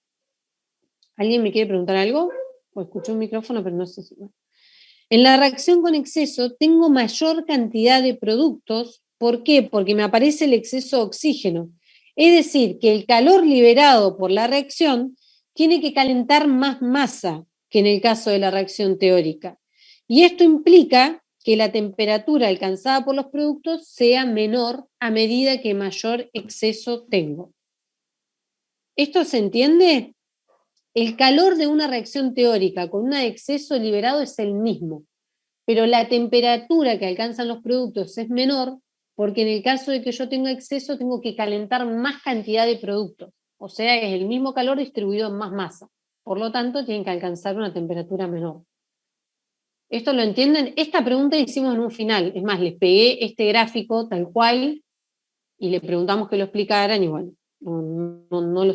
¿alguien me quiere preguntar algo? O escuché un micrófono, pero no sé si... En la reacción con exceso tengo mayor cantidad de productos. ¿Por qué? Porque me aparece el exceso de oxígeno. Es decir, que el calor liberado por la reacción tiene que calentar más masa que en el caso de la reacción teórica. Y esto implica que la temperatura alcanzada por los productos sea menor a medida que mayor exceso tengo. ¿Esto se entiende? El calor de una reacción teórica con un exceso liberado es el mismo, pero la temperatura que alcanzan los productos es menor porque en el caso de que yo tenga exceso tengo que calentar más cantidad de productos. O sea, es el mismo calor distribuido en más masa. Por lo tanto, tienen que alcanzar una temperatura menor. ¿Esto lo entienden? Esta pregunta la hicimos en un final. Es más, les pegué este gráfico tal cual y le preguntamos que lo explicaran y bueno, no lo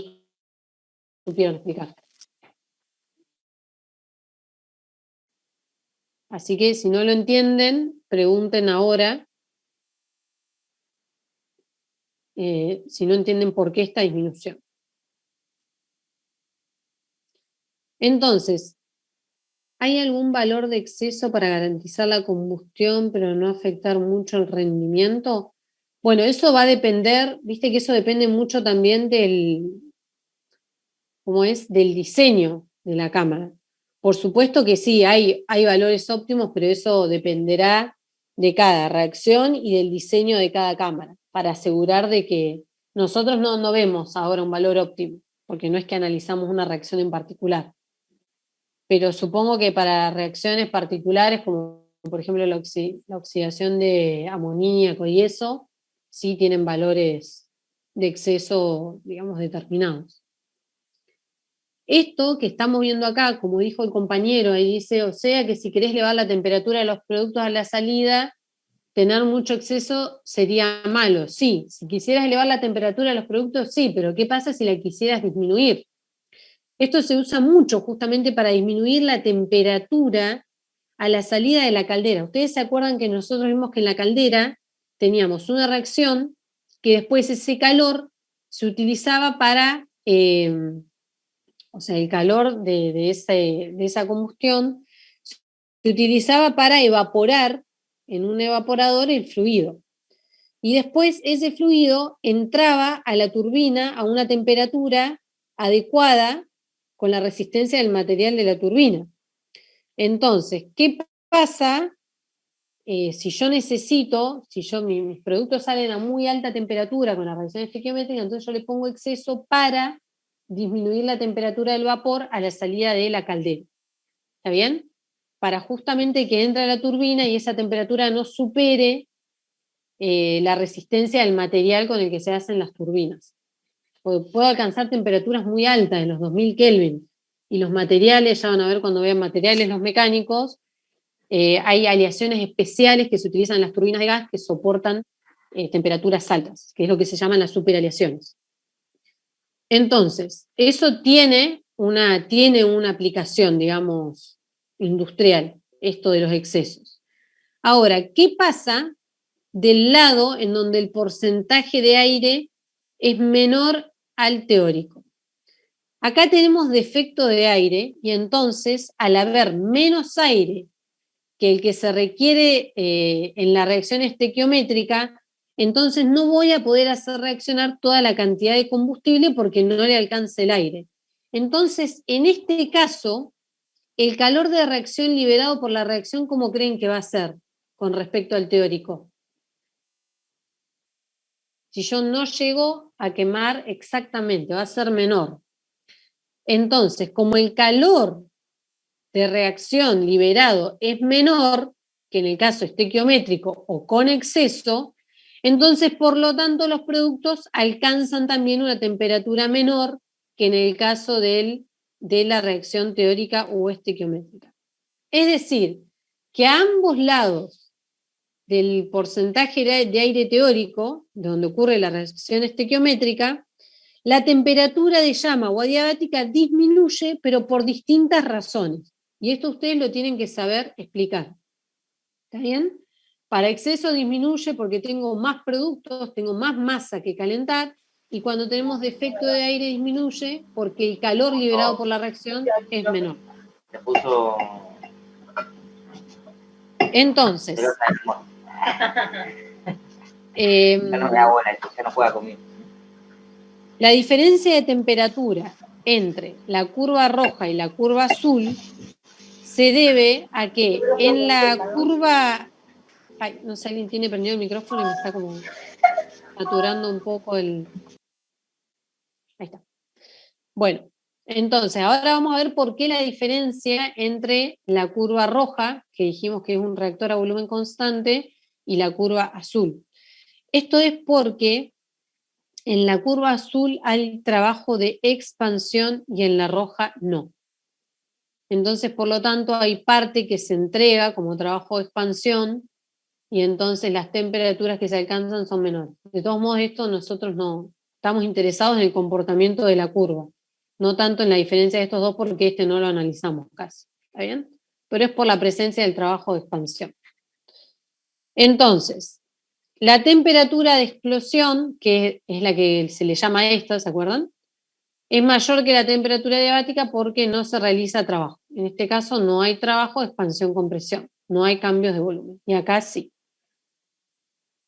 supieron explicar. Así que si no lo entienden, pregunten ahora si no entienden por qué esta disminución. Entonces, ¿hay algún valor de exceso para garantizar la combustión pero no afectar mucho el rendimiento? Bueno, eso va a depender, viste que eso depende mucho también del diseño de la cámara. Por supuesto que sí, hay valores óptimos, pero eso dependerá de cada reacción y del diseño de cada cámara, para asegurar de que nosotros no vemos ahora un valor óptimo, porque no es que analizamos una reacción en particular. Pero supongo que para reacciones particulares, como por ejemplo la oxidación de amoníaco y eso, sí tienen valores de exceso, digamos, determinados. Esto que estamos viendo acá, como dijo el compañero, ahí dice, o sea que si querés elevar la temperatura de los productos a la salida, tener mucho exceso sería malo. Sí, si quisieras elevar la temperatura de los productos, sí, pero ¿qué pasa si la quisieras disminuir? Esto se usa mucho justamente para disminuir la temperatura a la salida de la caldera. Ustedes se acuerdan que nosotros vimos que en la caldera teníamos una reacción que después ese calor se utilizaba para, o sea, el calor de esa combustión se utilizaba para evaporar en un evaporador el fluido. Y después ese fluido entraba a la turbina a una temperatura adecuada con la resistencia del material de la turbina. Entonces, ¿qué pasa si yo necesito, mis productos salen a muy alta temperatura con la reacción estequiométrica, entonces yo le pongo exceso para disminuir la temperatura del vapor a la salida de la caldera? ¿Está bien? Para justamente que entre a la turbina y esa temperatura no supere la resistencia del material con el que se hacen las turbinas. Porque puedo alcanzar temperaturas muy altas, de los 2000 Kelvin, y los materiales, ya van a ver cuando vean materiales los mecánicos, hay aleaciones especiales que se utilizan en las turbinas de gas que soportan temperaturas altas, que es lo que se llaman las superaleaciones. Entonces, eso tiene una aplicación, digamos, industrial, esto de los excesos. Ahora, ¿qué pasa del lado en donde el porcentaje de aire es menor al teórico? Acá tenemos defecto de aire y entonces al haber menos aire que el que se requiere en la reacción estequiométrica, entonces no voy a poder hacer reaccionar toda la cantidad de combustible porque no le alcanza el aire. Entonces, en este caso, el calor de reacción liberado por la reacción, ¿cómo creen que va a ser con respecto al teórico? Si yo no llego a quemar exactamente, va a ser menor. Entonces, como el calor de reacción liberado es menor que en el caso estequiométrico o con exceso, entonces, por lo tanto, los productos alcanzan también una temperatura menor que en el caso de la reacción teórica o estequiométrica. Es decir, que a ambos lados del porcentaje de aire teórico, donde ocurre la reacción estequiométrica, la temperatura de llama o adiabática disminuye, pero por distintas razones. Y esto ustedes lo tienen que saber explicar. ¿Está bien? Para exceso disminuye porque tengo más productos, tengo más masa que calentar, y cuando tenemos defecto de aire disminuye porque el calor liberado por la reacción es menor. Entonces, la diferencia de temperatura entre la curva roja y la curva azul se debe a que en la curva... Ay, no sé, alguien tiene prendido el micrófono y me está como saturando un poco el... Ahí está. Bueno, entonces, ahora vamos a ver por qué la diferencia entre la curva roja, que dijimos que es un reactor a volumen constante, y la curva azul. Esto es porque en la curva azul hay trabajo de expansión y en la roja no. Entonces, por lo tanto, hay parte que se entrega como trabajo de expansión y entonces las temperaturas que se alcanzan son menores. De todos modos, esto nosotros no estamos interesados en el comportamiento de la curva, no tanto en la diferencia de estos dos porque este no lo analizamos casi, ¿está bien? Pero es por la presencia del trabajo de expansión. Entonces, la temperatura de explosión, que es la que se le llama a esta, ¿se acuerdan? Es mayor que la temperatura adiabática porque no se realiza trabajo. En este caso no hay trabajo de expansión-compresión, no hay cambios de volumen, y acá sí.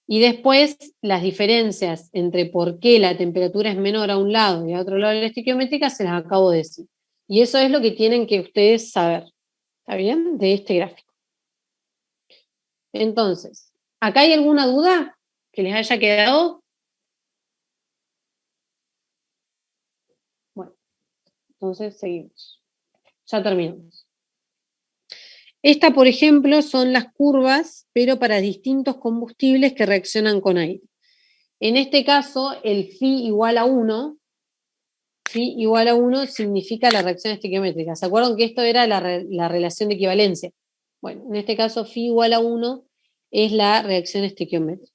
Y después las diferencias entre por qué la temperatura es menor a un lado y a otro lado de la estequiométrica se las acabo de decir. Y eso es lo que tienen que ustedes saber, ¿está bien? De este gráfico. Entonces, ¿acá hay alguna duda que les haya quedado? Bueno, entonces seguimos. Ya terminamos. Esta, por ejemplo, son las curvas, pero para distintos combustibles que reaccionan con aire. En este caso, el phi igual a 1, phi igual a 1 significa la reacción estequiométrica. ¿Se acuerdan que esto era la relación de equivalencia? Bueno, en este caso, phi igual a 1 es la reacción estequiométrica.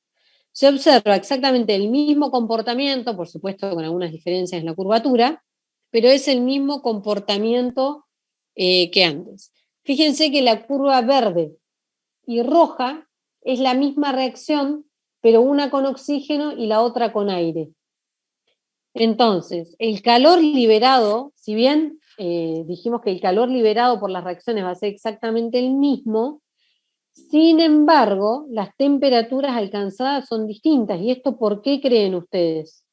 Se observa exactamente el mismo comportamiento, por supuesto con algunas diferencias en la curvatura, pero es el mismo comportamiento que antes. Fíjense que la curva verde y roja es la misma reacción, pero una con oxígeno y la otra con aire. Entonces, el calor liberado, si bien dijimos que el calor liberado por las reacciones va a ser exactamente el mismo, sin embargo, las temperaturas alcanzadas son distintas. ¿Y esto por qué creen ustedes?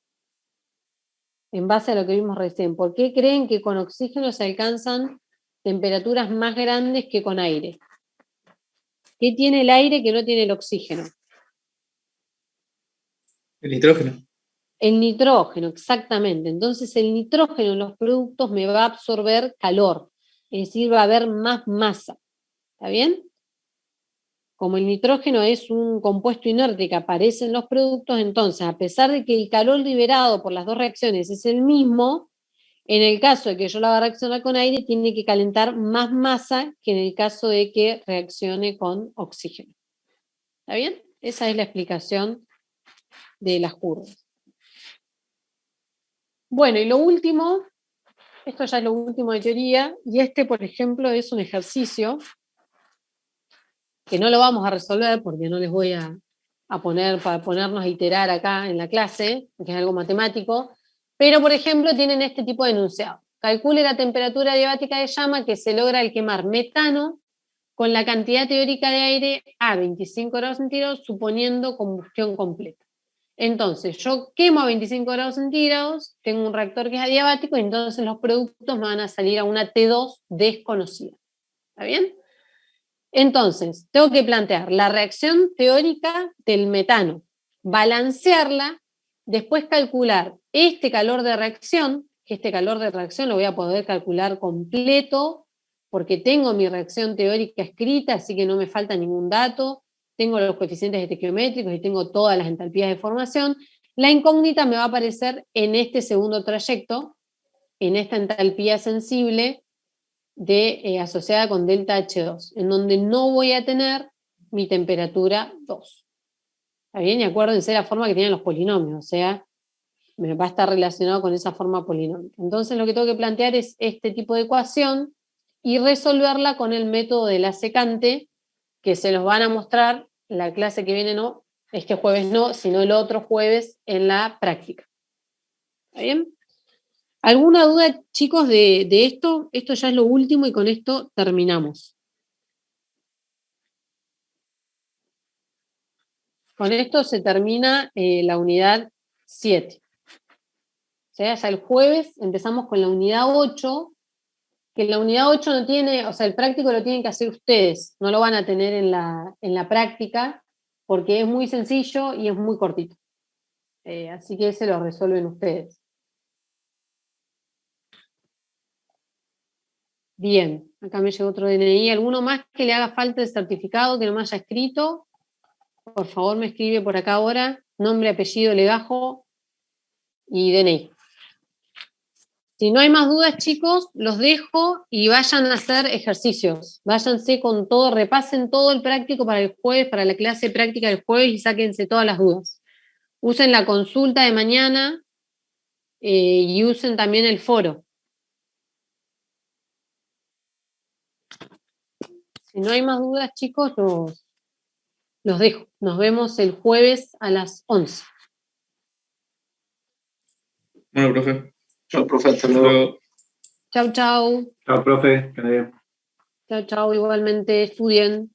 En base a lo que vimos recién, ¿por qué creen que con oxígeno se alcanzan temperaturas más grandes que con aire? ¿Qué tiene el aire que no tiene el oxígeno? El nitrógeno. El nitrógeno, exactamente. Entonces el nitrógeno en los productos me va a absorber calor, es decir, va a haber más masa. ¿Está bien? Como el nitrógeno es un compuesto inerte que aparece en los productos, entonces, a pesar de que el calor liberado por las dos reacciones es el mismo, en el caso de que yo la haga reaccionar con aire, tiene que calentar más masa que en el caso de que reaccione con oxígeno. ¿Está bien? Esa es la explicación de las curvas. Bueno, y lo último, esto ya es lo último de teoría, y este, por ejemplo, es un ejercicio que no lo vamos a resolver porque no les voy a poner para ponernos a iterar acá en la clase, que es algo matemático, pero, por ejemplo, tienen este tipo de enunciado. Calcule la temperatura adiabática de llama que se logra al quemar metano con la cantidad teórica de aire a 25 grados centígrados, suponiendo combustión completa. Entonces, yo quemo a 25 grados centígrados, tengo un reactor que es adiabático, y entonces los productos me van a salir a una T2 desconocida. ¿Está bien? Entonces, tengo que plantear la reacción teórica del metano, balancearla, después calcular este calor de reacción, que este calor de reacción lo voy a poder calcular completo, porque tengo mi reacción teórica escrita, así que no me falta ningún dato, tengo los coeficientes estequiométricos y tengo todas las entalpías de formación. La incógnita me va a aparecer en este segundo trayecto, en esta entalpía sensible asociada con delta H2, en donde no voy a tener mi temperatura 2. ¿Está bien? Y acuérdense la forma que tienen los polinomios, o sea, me va a estar relacionado con esa forma polinómica. Entonces lo que tengo que plantear es este tipo de ecuación y resolverla con el método de la secante, que se los van a mostrar la clase que viene, no, este jueves no, sino el otro jueves en la práctica. ¿Está bien? ¿Alguna duda, chicos, de esto? Esto ya es lo último y con esto terminamos. Con esto se termina la unidad 7. O sea, ya el jueves empezamos con la unidad 8, que la unidad 8 no tiene, o sea, el práctico lo tienen que hacer ustedes, no lo van a tener en la práctica, porque es muy sencillo y es muy cortito. Así que ese lo resuelven ustedes. Bien, acá me llegó otro DNI. ¿Alguno más que le haga falta de certificado, que no me haya escrito? Por favor, me escribe por acá ahora. Nombre, apellido, legajo y DNI. Si no hay más dudas, chicos, los dejo y vayan a hacer ejercicios. Váyanse con todo, repasen todo el práctico para el jueves, para la clase práctica del jueves y sáquense todas las dudas. Usen la consulta de mañana y usen también el foro. Si no hay más dudas, chicos, los dejo. Nos vemos el jueves a las 11. Bueno, profe. Chao, profe, hasta luego. Chau, chau. Chao, profe. Que vaya bien. Chau, chau. Igualmente, estudien.